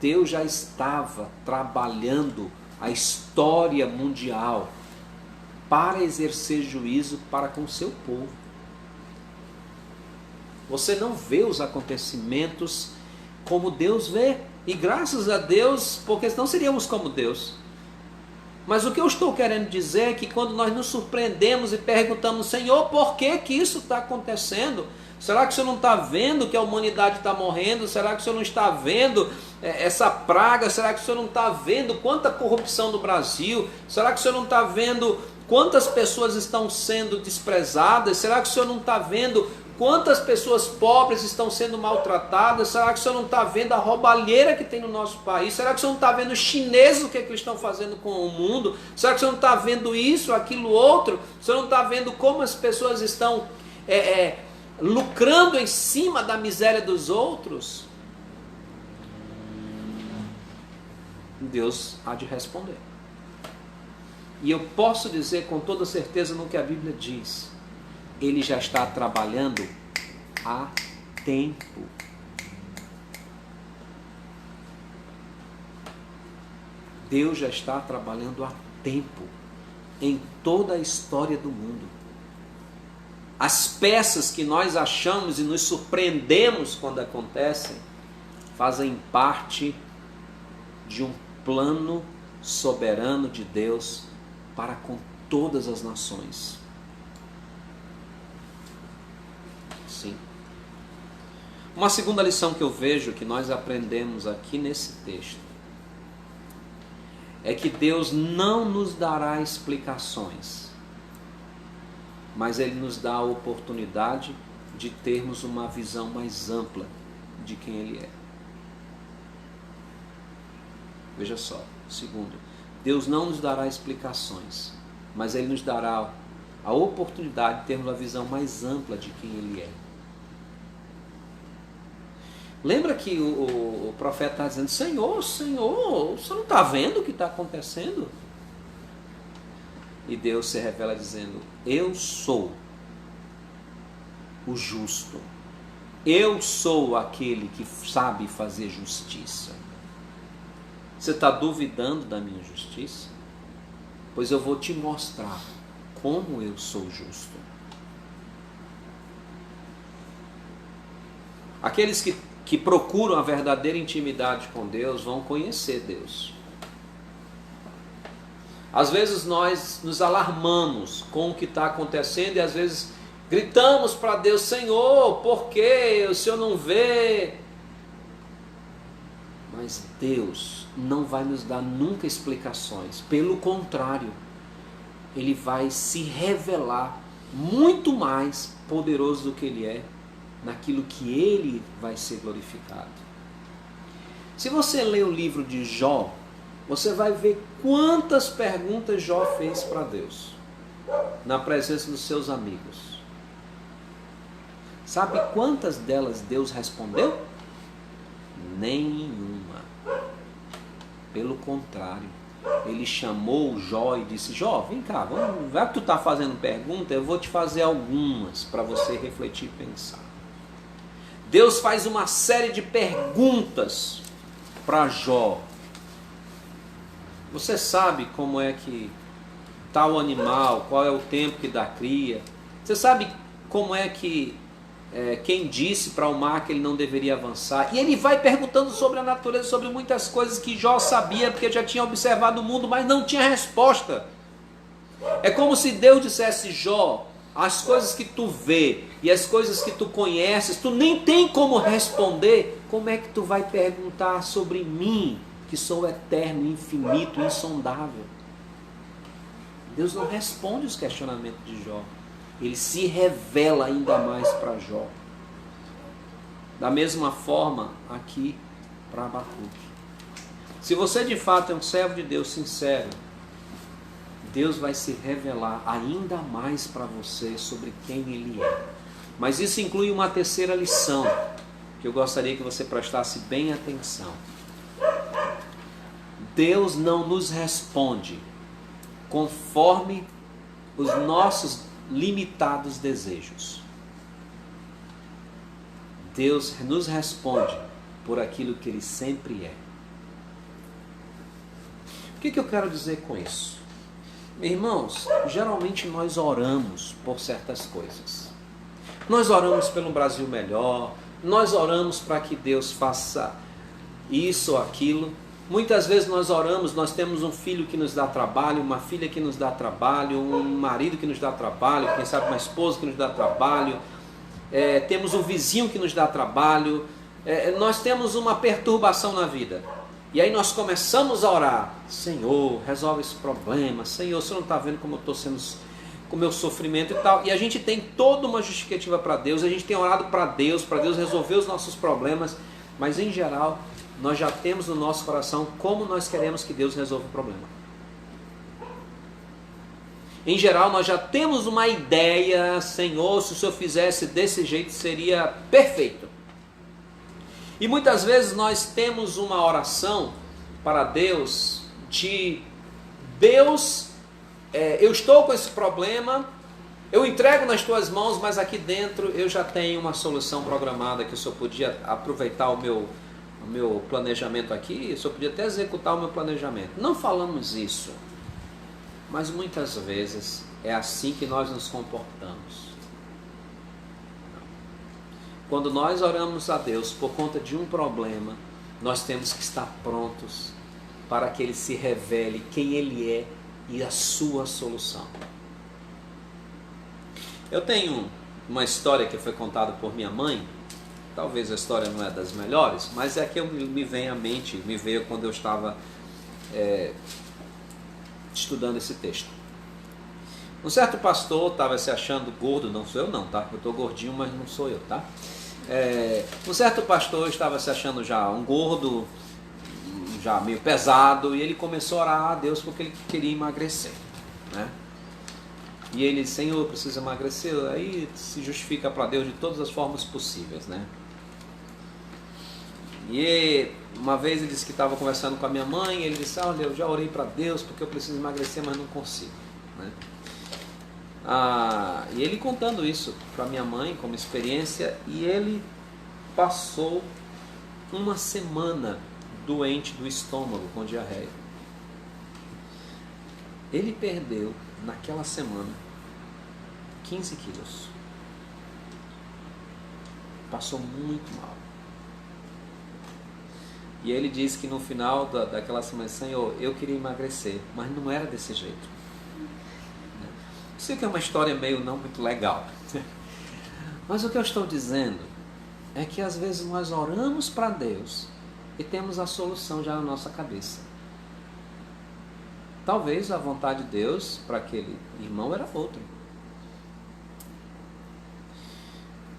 Speaker 5: Deus já estava trabalhando a história mundial para exercer juízo para com o seu povo. Você não vê os acontecimentos como Deus vê. E graças a Deus, porque senão seríamos como Deus. Mas o que eu estou querendo dizer é que quando nós nos surpreendemos e perguntamos, Senhor, por que isso está acontecendo? Será que o Senhor não está vendo que a humanidade está morrendo? Será que o Senhor não está vendo essa praga? Será que o Senhor não está vendo quanta corrupção no Brasil? Será que o Senhor não está vendo quantas pessoas estão sendo desprezadas? Será que o Senhor não está vendo quantas pessoas pobres estão sendo maltratadas? Será que o Senhor não está vendo a roubalheira que tem no nosso país? Será que o Senhor não está vendo os chineses, o que eles estão fazendo com o mundo? Será que o Senhor não está vendo isso, aquilo, outro? O Senhor não está vendo como as pessoas estão lucrando em cima da miséria dos outros? Deus há de responder. E eu posso dizer com toda certeza no que a Bíblia diz. Ele já está trabalhando há tempo. Deus já está trabalhando há tempo em toda a história do mundo. As peças que nós achamos e nos surpreendemos quando acontecem, fazem parte de um plano soberano de Deus para com todas as nações. Sim. Uma segunda lição que eu vejo que nós aprendemos aqui nesse texto é que Deus não nos dará explicações, mas Ele nos dá a oportunidade de termos uma visão mais ampla de quem Ele é. Veja só, segundo, Deus não nos dará explicações, mas Ele nos dará a oportunidade de termos uma visão mais ampla de quem Ele é. Lembra que o profeta está dizendo: Senhor, Senhor, você não está vendo o que está acontecendo? E Deus se revela dizendo: eu sou o justo, eu sou aquele que sabe fazer justiça. Você está duvidando da minha justiça? Pois eu vou te mostrar como eu sou justo. Aqueles que procuram a verdadeira intimidade com Deus vão conhecer Deus. Às vezes nós nos alarmamos com o que está acontecendo e às vezes gritamos para Deus: Senhor, por que o Senhor não vê? Mas Deus não vai nos dar nunca explicações. Pelo contrário, Ele vai se revelar muito mais poderoso do que Ele é, naquilo que Ele vai ser glorificado. Se você ler o livro de Jó, você vai ver quantas perguntas Jó fez para Deus, na presença dos seus amigos. Sabe quantas delas Deus respondeu? Nenhuma. Pelo contrário, Ele chamou Jó e disse: Jó, vem cá, já que tu está fazendo pergunta, eu vou te fazer algumas para você refletir e pensar. Deus faz uma série de perguntas para Jó. Você sabe como é que está o animal, qual é o tempo que dá cria? Você sabe como é que quem disse para o mar que ele não deveria avançar? E ele vai perguntando sobre a natureza, sobre muitas coisas que Jó sabia, porque já tinha observado o mundo, mas não tinha resposta. É como se Deus dissesse: Jó, as coisas que tu vê e as coisas que tu conheces, tu nem tem como responder. Como é que tu vai perguntar sobre mim, que sou eterno, infinito, insondável? Deus não responde os questionamentos de Jó. Ele se revela ainda mais para Jó. Da mesma forma aqui para Abacuque. Se você de fato é um servo de Deus sincero, Deus vai se revelar ainda mais para você sobre quem Ele é. Mas isso inclui uma terceira lição, que eu gostaria que você prestasse bem atenção. Deus não nos responde conforme os nossos limitados desejos. Deus nos responde por aquilo que Ele sempre é. O que eu quero dizer com isso? Irmãos, geralmente nós oramos por certas coisas. Nós oramos pelo Brasil melhor, nós oramos para que Deus faça isso ou aquilo. Muitas vezes nós oramos, nós temos um filho que nos dá trabalho, uma filha que nos dá trabalho, um marido que nos dá trabalho, quem sabe uma esposa que nos dá trabalho, temos um vizinho que nos dá trabalho, nós temos uma perturbação na vida. E aí nós começamos a orar: Senhor, resolve esse problema, Senhor, você não está vendo como eu estou sendo, com o meu sofrimento e tal. E a gente tem toda uma justificativa para Deus, a gente tem orado para Deus resolver os nossos problemas, mas em geral nós já temos no nosso coração como nós queremos que Deus resolva o problema. Em geral nós já temos uma ideia: Senhor, se o Senhor fizesse desse jeito seria perfeito. E muitas vezes nós temos uma oração para Deus de: Deus, eu estou com esse problema, eu entrego nas tuas mãos, mas aqui dentro eu já tenho uma solução programada, que o Senhor podia aproveitar o meu planejamento aqui, o Senhor podia até executar o meu planejamento. Não falamos isso, mas muitas vezes é assim que nós nos comportamos. Quando nós oramos a Deus por conta de um problema, nós temos que estar prontos para que Ele se revele quem Ele é e a sua solução. Eu tenho uma história que foi contada por minha mãe. Talvez a história não é das melhores, mas é que me vem à mente, me veio quando eu estava estudando esse texto. Um certo pastor estava se achando gordo, não sou eu não, tá? Eu estou gordinho, mas não sou eu, tá? Um certo pastor estava se achando já um gordo, já meio pesado, e ele começou a orar a Deus porque ele queria emagrecer, né? E ele disse: Senhor, eu preciso emagrecer. Aí se justifica para Deus de todas as formas possíveis, né? E uma vez ele disse que estava conversando com a minha mãe, e ele disse: olha, eu já orei para Deus porque eu preciso emagrecer, mas não consigo, né? E ele contando isso para minha mãe como experiência, e ele passou uma semana doente do estômago, com diarreia. Ele perdeu naquela semana 15 quilos. Passou muito mal. E ele disse que no final daquela semana: Senhor, eu queria emagrecer, mas não era desse jeito. Sei que é uma história meio não muito legal. Mas o que eu estou dizendo é que às vezes nós oramos para Deus e temos a solução já na nossa cabeça. Talvez a vontade de Deus para aquele irmão era outra.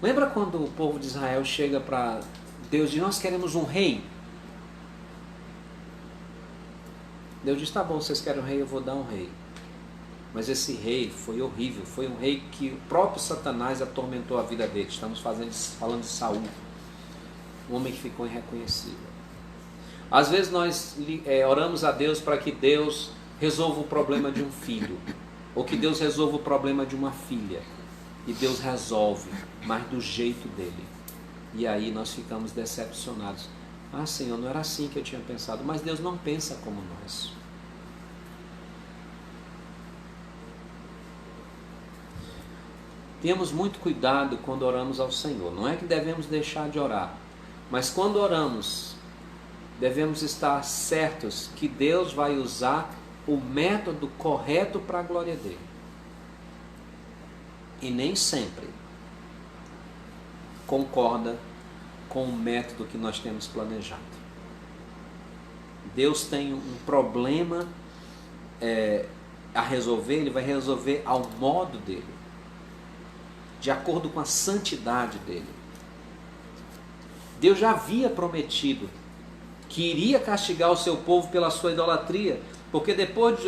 Speaker 5: Lembra quando o povo de Israel chega para Deus e diz: nós queremos um rei? Deus diz: tá bom, vocês querem um rei, eu vou dar um rei. Mas esse rei foi horrível, foi um rei que o próprio Satanás atormentou a vida dele. Estamos falando de Saul, um homem que ficou irreconhecível. Às vezes nós oramos a Deus para que Deus resolva o problema de um filho, ou que Deus resolva o problema de uma filha, e Deus resolve, mas do jeito dele. E aí nós ficamos decepcionados. Ah, Senhor, não era assim que eu tinha pensado. Mas Deus não pensa como nós. Temos muito cuidado quando oramos ao Senhor. Não é que devemos deixar de orar, mas quando oramos, devemos estar certos que Deus vai usar o método correto para a glória dele. E nem sempre concorda com o método que nós temos planejado. Deus tem um problema a resolver, ele vai resolver ao modo dele, de acordo com a santidade dele. Deus já havia prometido que iria castigar o seu povo pela sua idolatria, porque depois de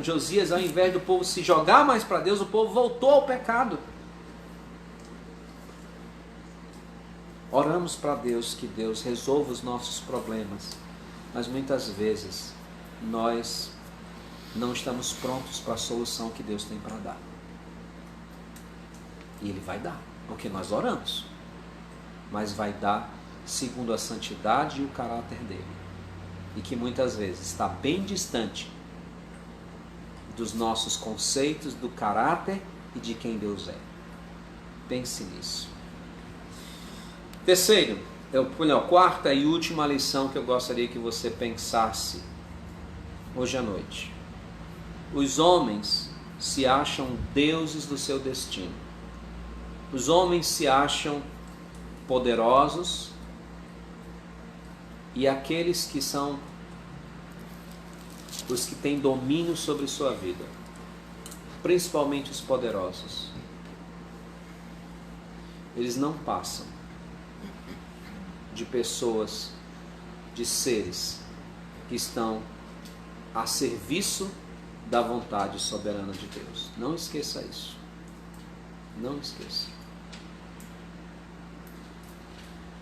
Speaker 5: Josias, ao invés do povo se jogar mais para Deus, o povo voltou ao pecado. Oramos para Deus que Deus resolva os nossos problemas, mas muitas vezes nós não estamos prontos para a solução que Deus tem para dar. E Ele vai dar, porque nós oramos, mas vai dar segundo a santidade e o caráter dele, e que muitas vezes está bem distante dos nossos conceitos, do caráter e de quem Deus é. Pense nisso. Terceiro, quarta e última lição que eu gostaria que você pensasse hoje à noite. Os homens se acham deuses do seu destino. Os homens se acham poderosos, e aqueles que são os que têm domínio sobre sua vida, principalmente os poderosos, eles não passam de pessoas, de seres que estão a serviço da vontade soberana de Deus. Não esqueça isso. Não esqueça.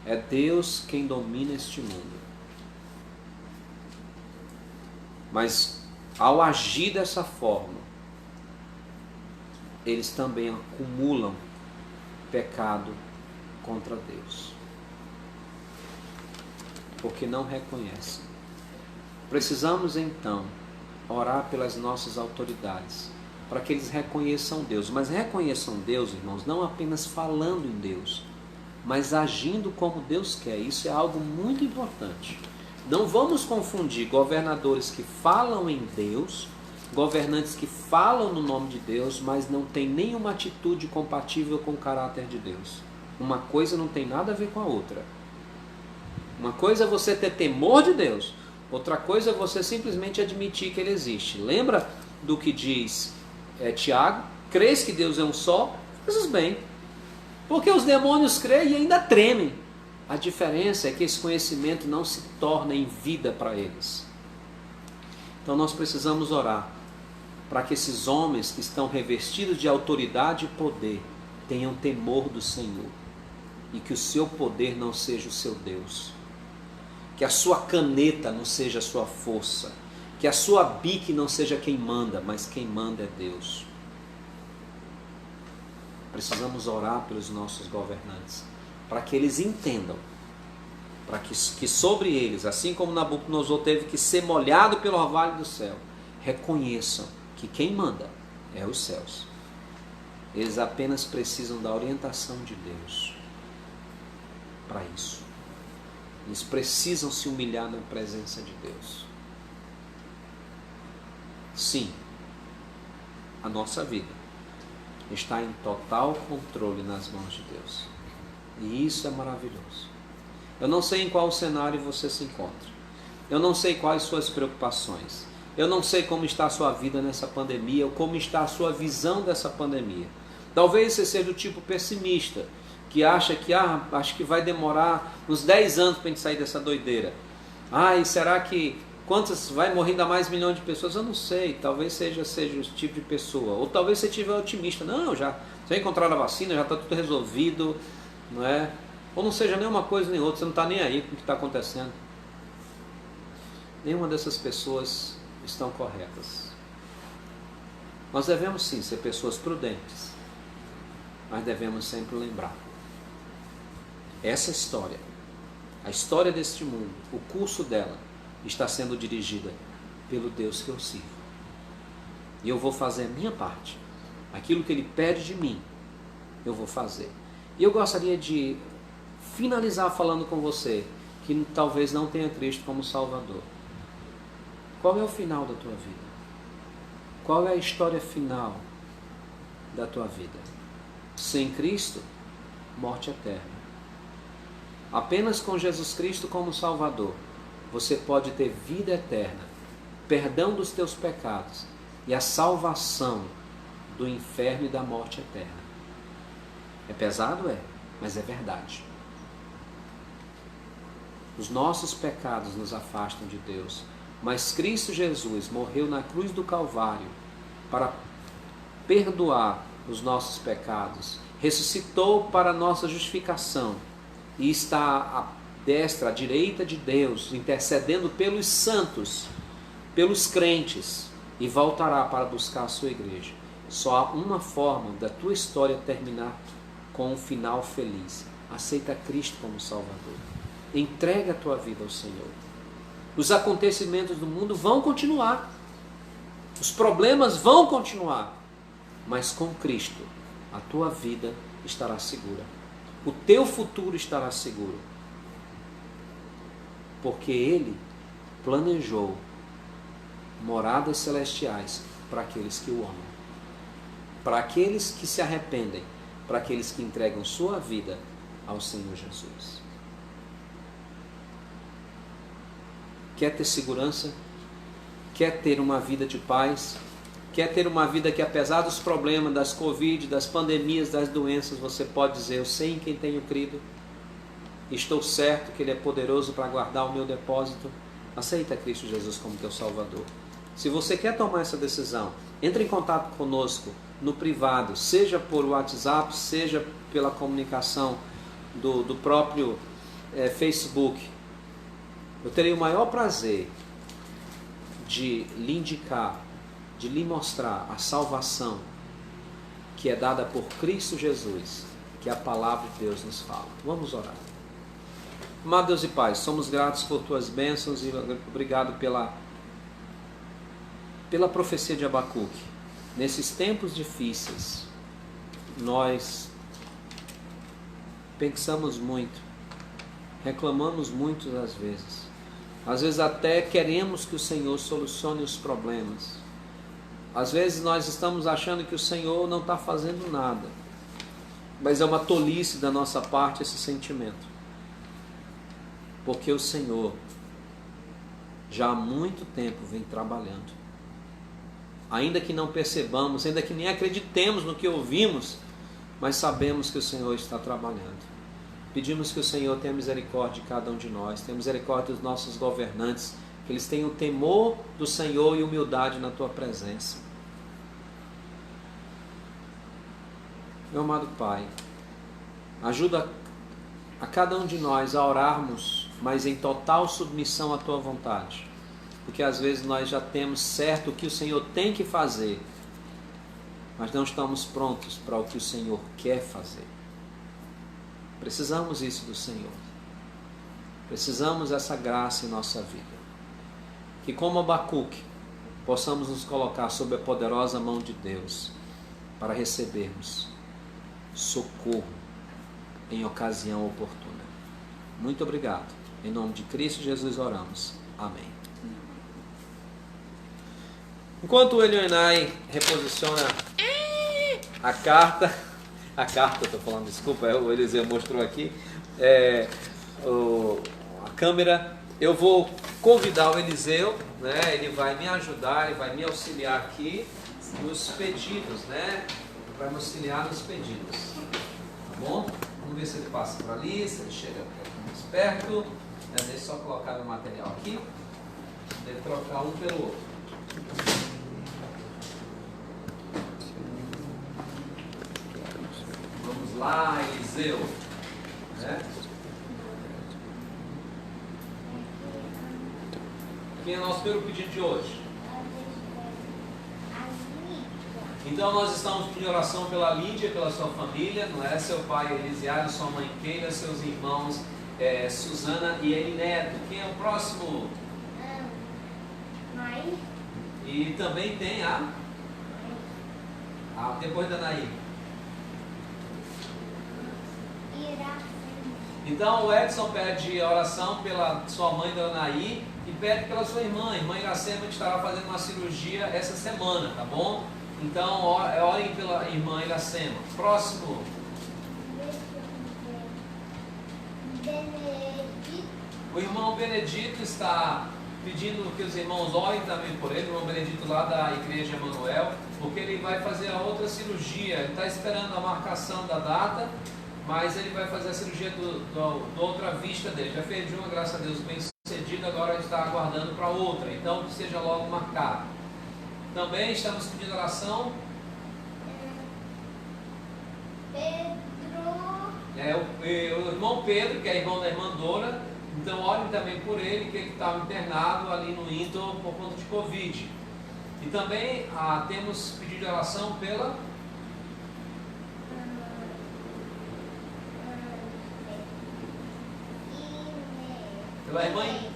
Speaker 5: É Deus quem domina este mundo. Mas ao agir dessa forma, eles também acumulam pecado contra Deus, porque não reconhecem. Precisamos então orar pelas nossas autoridades, para que eles reconheçam Deus. Mas reconheçam Deus, irmãos, não apenas falando em Deus, mas agindo como Deus quer. Isso é algo muito importante. Não vamos confundir governadores que falam em Deus, governantes que falam no nome de Deus, mas não têm nenhuma atitude compatível com o caráter de Deus. Uma coisa não tem nada a ver com a outra. Uma coisa é você ter temor de Deus, Outra coisa é você simplesmente admitir que ele existe. Lembra do que diz Tiago? Crês que Deus é um só? Fazes bem. Porque os demônios creem e ainda tremem. A diferença é que esse conhecimento não se torna em vida para eles. Então nós precisamos orar para que esses homens que estão revestidos de autoridade e poder tenham temor do Senhor. E que o seu poder não seja o seu Deus. Que a sua caneta não seja a sua força. Que a sua bique não seja quem manda, mas quem manda é Deus. Precisamos orar pelos nossos governantes, para que eles entendam, para que sobre eles, assim como Nabucodonosor teve que ser molhado pelo orvalho do céu, reconheçam que quem manda é os céus. Eles apenas precisam da orientação de Deus para isso. Eles precisam se humilhar na presença de Deus. Sim, a nossa vida está em total controle nas mãos de Deus. E isso é maravilhoso. Eu não sei em qual cenário você se encontra. Eu não sei quais suas preocupações. Eu não sei como está a sua vida nessa pandemia, ou como está a sua visão dessa pandemia. Talvez você seja do tipo pessimista, que acha que acho que vai demorar uns 10 anos para a gente sair dessa doideira. E será que quantas vai morrer ainda mais milhões de pessoas? Eu não sei, talvez seja o tipo de pessoa. Ou talvez você estiver otimista. Não, já encontraram a vacina, já está tudo resolvido, não é? Ou não seja nenhuma coisa nem outra, você não está nem aí com o que está acontecendo. Nenhuma dessas pessoas estão corretas. Nós devemos sim ser pessoas prudentes, mas devemos sempre lembrar. Essa história, a história deste mundo, o curso dela, está sendo dirigida pelo Deus que eu sirvo. E eu vou fazer a minha parte. Aquilo que Ele pede de mim, eu vou fazer. E eu gostaria de finalizar falando com você que talvez não tenha Cristo como Salvador. Qual é o final da tua vida? Qual é a história final da tua vida? Sem Cristo, morte eterna. Apenas com Jesus Cristo como Salvador, você pode ter vida eterna, perdão dos teus pecados e a salvação do inferno e da morte eterna. É pesado? É, mas é verdade. Os nossos pecados nos afastam de Deus, mas Cristo Jesus morreu na cruz do Calvário para perdoar os nossos pecados, ressuscitou para a nossa justificação e está à destra, à direita de Deus, intercedendo pelos santos, pelos crentes, e voltará para buscar a sua igreja. Só há uma forma da tua história terminar com um final feliz. Aceita Cristo como Salvador. Entrega a tua vida ao Senhor. Os acontecimentos do mundo vão continuar. Os problemas vão continuar. Mas com Cristo, a tua vida estará segura. O teu futuro estará seguro. Porque Ele planejou moradas celestiais para aqueles que o amam. Para aqueles que se arrependem. Para aqueles que entregam sua vida ao Senhor Jesus. Quer ter segurança? Quer ter uma vida de paz? Quer ter uma vida que, apesar dos problemas, das Covid, das pandemias, das doenças, você pode dizer: eu sei em quem tenho crido, estou certo que Ele é poderoso para guardar o meu depósito. Aceita Cristo Jesus como teu Salvador. Se você quer tomar essa decisão, entre em contato conosco no privado, seja por WhatsApp, seja pela comunicação do próprio Facebook. Eu terei o maior prazer de lhe indicar, de lhe mostrar a salvação que é dada por Cristo Jesus, que a palavra de Deus nos fala. Vamos orar. Amado Deus e Pai, somos gratos por Tuas bênçãos e obrigado pela profecia de Abacuque. Nesses tempos difíceis, nós pensamos muito, reclamamos muito às vezes. Às vezes até queremos que o Senhor solucione os problemas. Às vezes nós estamos achando que o Senhor não está fazendo nada. Mas é uma tolice da nossa parte esse sentimento. Porque o Senhor já há muito tempo vem trabalhando. Ainda que não percebamos, ainda que nem acreditemos no que ouvimos, mas sabemos que o Senhor está trabalhando. Pedimos que o Senhor tenha misericórdia de cada um de nós, tenha misericórdia dos nossos governantes, que eles tenham temor do Senhor e humildade na Tua presença. Meu amado Pai, ajuda a cada um de nós a orarmos, mas em total submissão à Tua vontade, porque às vezes nós já temos certo o que o Senhor tem que fazer, mas não estamos prontos para o que o Senhor quer fazer. Precisamos isso do Senhor. Precisamos dessa graça em nossa vida. Que como Abacuque, possamos nos colocar sob a poderosa mão de Deus para recebermos socorro em ocasião oportuna. Muito obrigado. Em nome de Cristo Jesus oramos. Amém. Enquanto o Elionai reposiciona a carta, eu estou falando, desculpa, o Eliseu mostrou aqui, a câmera, eu vou convidar o Eliseu, né? Ele vai me ajudar, ele vai me auxiliar aqui nos pedidos, né? Vai me auxiliar nos pedidos, tá bom? Vamos ver se ele passa por ali, se ele chega mais perto, né? Deixa eu só colocar meu material aqui, deve trocar um pelo outro. Vamos lá, Eliseu, né? Quem é o nosso primeiro pedido de hoje? Então nós estamos pedindo oração pela Lídia, pela sua família, não é? Seu pai Elisiário, sua mãe Keila, seus irmãos Suzana e Eli Neto. Quem é o próximo?
Speaker 3: Mãe.
Speaker 5: E também tem depois da Naí. Então o Edson pede oração pela sua mãe, Dona Naí, e pede pela sua irmã Iracema, que estará fazendo uma cirurgia essa semana, tá bom? Então orem pela irmã Iracema. Próximo. O irmão Benedito está pedindo que os irmãos orem também por ele, o irmão Benedito lá da Igreja Emanuel, porque ele vai fazer a outra cirurgia. Ele está esperando a marcação da data, mas ele vai fazer a cirurgia do outra vista dele. Já fez de uma, graças a Deus, bem sucedida, agora está aguardando para outra. Então, que seja logo marcado. Também estamos pedindo oração. O irmão Pedro, que é irmão da irmã Dora. Então, orem também por ele, que ele estava internado ali no Íntor por conta de Covid. E também temos pedido oração pela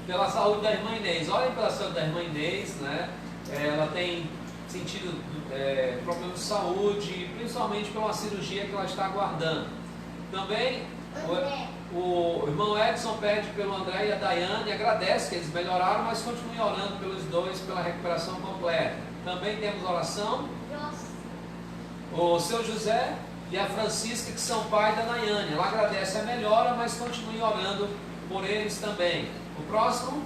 Speaker 5: pela saúde da irmã Inês. Olhem pela saúde da irmã Inês, né? Ela tem sentido problemas de saúde, principalmente pela cirurgia que ela está aguardando. Também o irmão Edson pede pelo André e a Daiane, agradece que eles melhoraram, mas continue orando pelos dois pela recuperação completa. Também temos oração. O seu José e a Francisca, que são pai da Nayane. Ela agradece a melhora, mas continue orando por eles também. O próximo?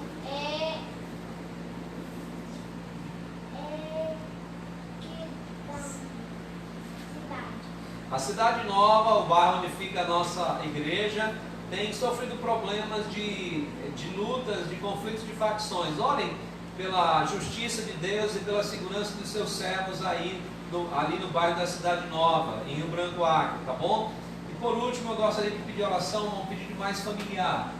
Speaker 5: A Cidade Nova, o bairro onde fica a nossa igreja, tem sofrido problemas de lutas, de conflitos de facções. Orem pela justiça de Deus e pela segurança dos seus servos ali no bairro da Cidade Nova, em Rio Branco Acre, tá bom? E por último, eu gostaria de pedir oração, um pedido mais familiar.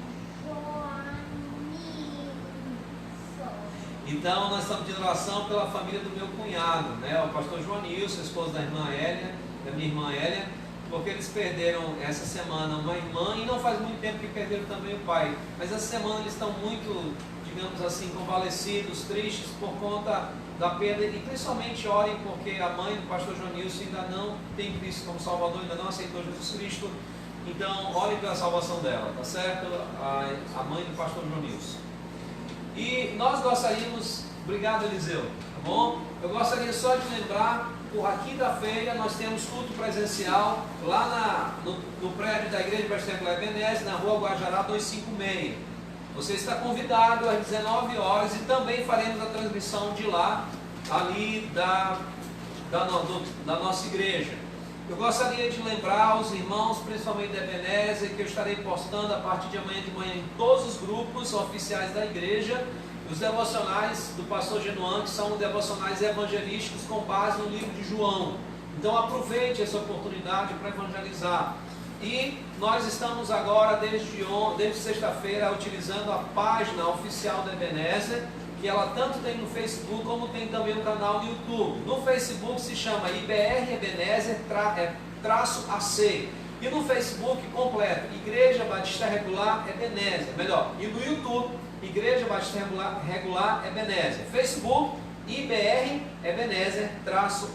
Speaker 5: Então, nós estamos pedindo oração pela família do meu cunhado, né? O pastor Joanilson, esposo da irmã Hélia, da minha irmã Hélia, porque eles perderam essa semana uma irmã e não faz muito tempo que perderam também o pai. Mas essa semana eles estão muito, digamos assim, convalescidos, tristes por conta da perda, e principalmente orem porque a mãe do pastor Joanilson ainda não tem Cristo como Salvador, ainda não aceitou Jesus Cristo. Então, orem pela salvação dela, tá certo? A mãe do pastor Joanilson. E nós gostaríamos, obrigado Eliseu, tá bom? Eu gostaria só de lembrar, por quinta-feira nós temos culto presencial lá no prédio da Igreja Presbiteriana Ebenezer, na rua Guajará 256.
Speaker 1: você está convidado às 19 horas e também faremos a transmissão de lá, ali da nossa igreja. Eu gostaria de lembrar aos irmãos, principalmente da Ebenezer, que eu estarei postando a partir de amanhã em todos os grupos oficiais da igreja, os devocionais do pastor Genuan, que são devocionais evangelísticos com base no livro de João. Então aproveite essa oportunidade para evangelizar. E nós estamos agora, desde sexta-feira, utilizando a página oficial da Ebenezer, que ela tanto tem no Facebook como tem também no canal no YouTube. No Facebook se chama IBR Ebenezer -AC. E no Facebook completo, Igreja Batista Regular Ebenezer. Melhor, e no YouTube, Igreja Batista Regular Ebenezer. Facebook, IBR Ebenezer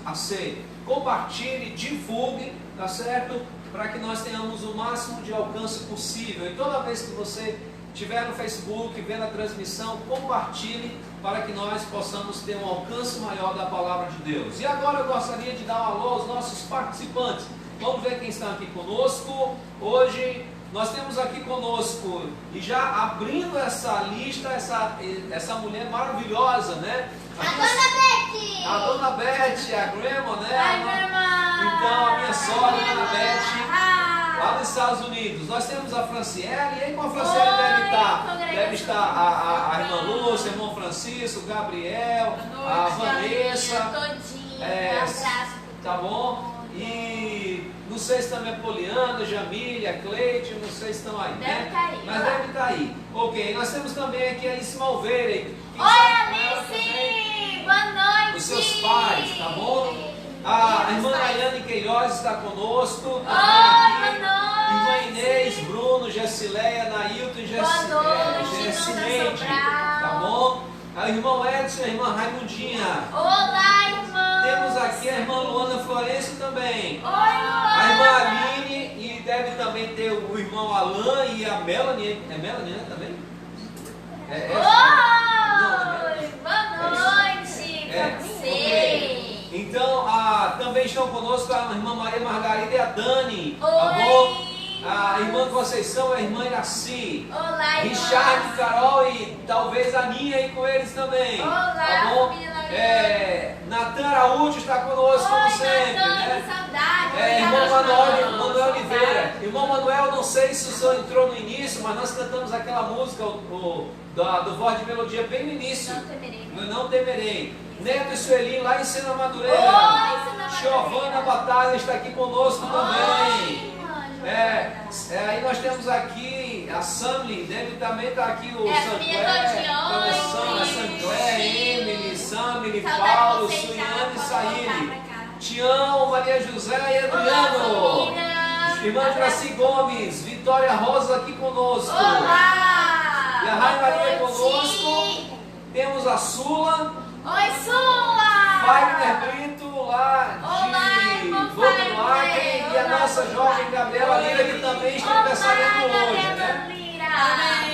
Speaker 1: -AC. Compartilhe, divulgue, tá certo? Para que nós tenhamos o máximo de alcance possível. E toda vez que você estiver no Facebook, vendo a transmissão, compartilhe para que nós possamos ter um alcance maior da palavra de Deus. E agora eu gostaria de dar um alô aos nossos participantes. Vamos ver quem está aqui conosco. Hoje nós temos aqui conosco, e já abrindo essa lista, essa mulher maravilhosa, né?
Speaker 3: A Dona Beth!
Speaker 1: A Dona Beth, a Grandma, né?
Speaker 2: Ai, grandma!
Speaker 1: Então, a minha sogra, a Dona Beth,
Speaker 2: Ah!
Speaker 1: lá nos Estados Unidos. Nós temos a Franciele, e aí com a Franciele
Speaker 2: Oi,
Speaker 1: deve estar a irmã Lúcia, o irmão Francisco, o Gabriel, a Vanessa,
Speaker 2: Todinha, abraço.
Speaker 1: tá bom? E não sei se também é Poliana, Jamília, Cleide, não sei se estão aí,
Speaker 2: Deve
Speaker 1: né?
Speaker 2: estar aí,
Speaker 1: Mas
Speaker 2: vai lá.
Speaker 1: deve estar aí. Ok, nós temos também aqui a Alice Malveira. Quem
Speaker 2: Oi,
Speaker 1: sabe com ela também?
Speaker 2: Alice! Boa noite!
Speaker 1: Os seus pais, tá bom? A irmã Nayane Queiroz está conosco.
Speaker 2: Oi,
Speaker 1: Também
Speaker 2: boa noite!
Speaker 1: Irmã Inês, Bruno, Gessileia, Nailton e
Speaker 2: Boa noite,
Speaker 1: Gessineide,
Speaker 2: Nanda Sobral.
Speaker 1: tá bom? A irmã Edson e a irmã Raimundinha.
Speaker 2: Olá, irmã!
Speaker 1: Temos aqui a irmã Luana Florencio também.
Speaker 2: Oi, Luana!
Speaker 1: A irmã Aline, e deve também ter o irmão Alan e a Melanie. É Melanie, né, também?
Speaker 2: Oi! Boa noite pra você!
Speaker 1: Ok. Então, também estão conosco a irmã Maria Margarida e a Dani. Tá
Speaker 2: Oi.
Speaker 1: bom? A irmã Conceição, a irmã Iraci.
Speaker 2: Olá, irmã!
Speaker 1: Richard, Carol e talvez a Ninha aí com eles também.
Speaker 2: Olá,
Speaker 1: tá bom?
Speaker 2: família Mariana.
Speaker 1: Natan Araújo está conosco como
Speaker 2: Oi,
Speaker 1: sempre.
Speaker 2: Natan,
Speaker 1: Né?
Speaker 2: que saudade!
Speaker 1: Irmão
Speaker 2: Saudade.
Speaker 1: Manuel Oliveira. Irmão Manuel, não sei se o senhor entrou no início, mas nós cantamos aquela música do Voz de Melodia bem no início.
Speaker 2: Não temerei.
Speaker 1: Eu não temerei. Neto e Sueli lá em Sena Madureira.
Speaker 2: Oi, Sena Madureira.
Speaker 1: Giovana Batalha está aqui conosco também.
Speaker 2: Oi, irmã
Speaker 1: Aí nós temos aqui a Samly, deve também estar aqui o
Speaker 2: É,
Speaker 1: Sancler, a Sancler, Emily, Samly, Paulo, Suiane e Saíli. Tião, Maria José e Adriano. Irmã Juraci Gomes, Vitória Rosa aqui conosco.
Speaker 2: Olá!
Speaker 1: E a Rai Maria
Speaker 2: Boa noite.
Speaker 1: conosco. Temos a Sula,
Speaker 2: Oi, Sula!
Speaker 1: Wagner Brito, lá
Speaker 2: Olá,
Speaker 1: de
Speaker 2: irmão
Speaker 1: Boca do
Speaker 2: Wagner.
Speaker 1: Acre, e a nossa
Speaker 2: Olá.
Speaker 1: jovem Gabriela Lira, que também está aniversariando hoje, né?
Speaker 2: Lira!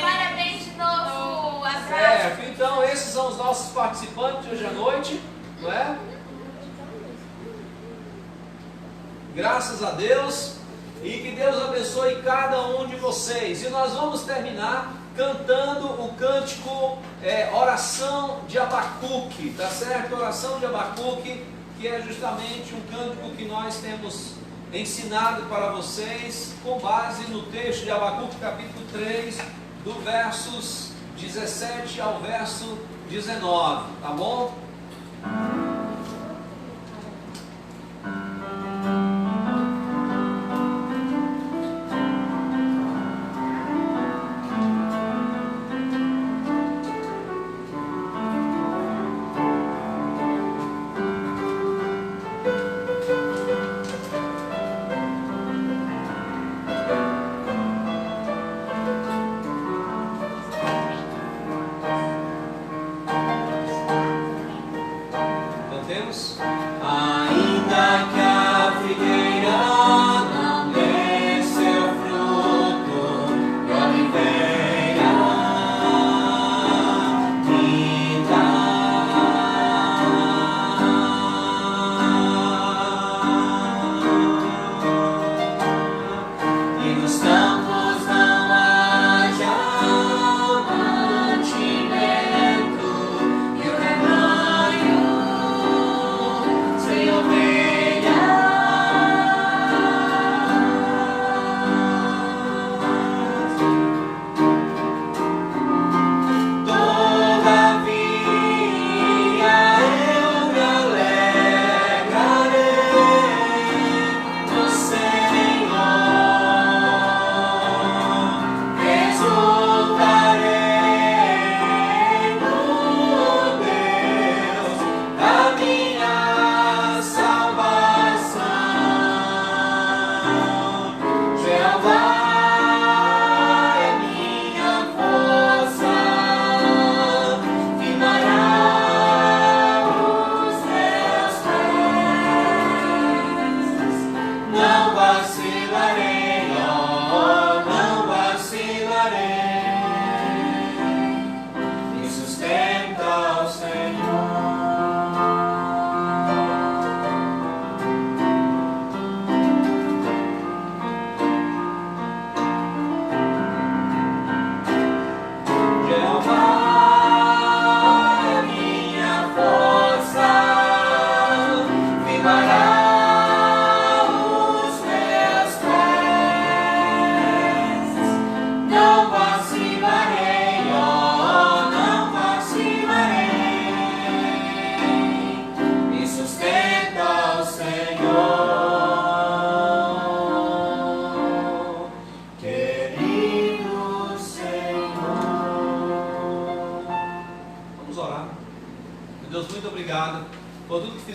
Speaker 2: Parabéns de novo! Abraço!
Speaker 1: Certo, então esses são os nossos participantes de hoje à noite, não é? Graças a Deus, e que Deus abençoe cada um de vocês. E nós vamos terminar cantando o cântico Oração de Abacuque, tá certo? Oração de Abacuque, que é justamente um cântico que nós temos ensinado para vocês com base no texto de Abacuque, capítulo 3, do versos 17 ao verso 19, tá bom?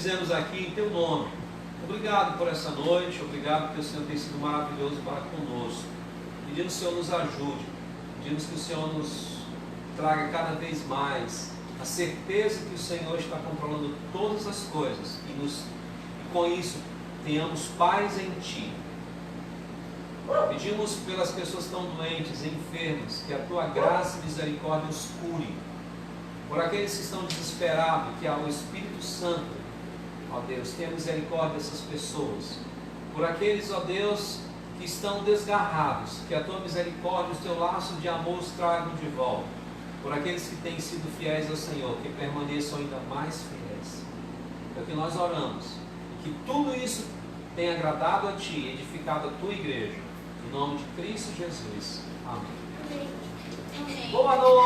Speaker 1: fizemos aqui em Teu nome. Obrigado por essa noite, obrigado porque o Senhor tem sido maravilhoso para conosco. Pedimos que o Senhor nos ajude, pedimos que o Senhor nos traga cada vez mais a certeza que o Senhor está controlando todas as coisas e com isso tenhamos paz em Ti. Pedimos pelas pessoas que estão doentes, enfermas, que a Tua graça e misericórdia os cure. Por aqueles que estão desesperados, que o Espírito Santo, ó Deus, tenha misericórdia dessas pessoas. Por aqueles, ó Deus, que estão desgarrados, que a Tua misericórdia, o Teu laço de amor os tragam de volta. Por aqueles que têm sido fiéis ao Senhor, que permaneçam ainda mais fiéis. É o que nós oramos. E que tudo isso tenha agradado a Ti, edificado a Tua igreja. Em nome de Cristo Jesus. Amém.
Speaker 2: Amém.
Speaker 1: Boa noite.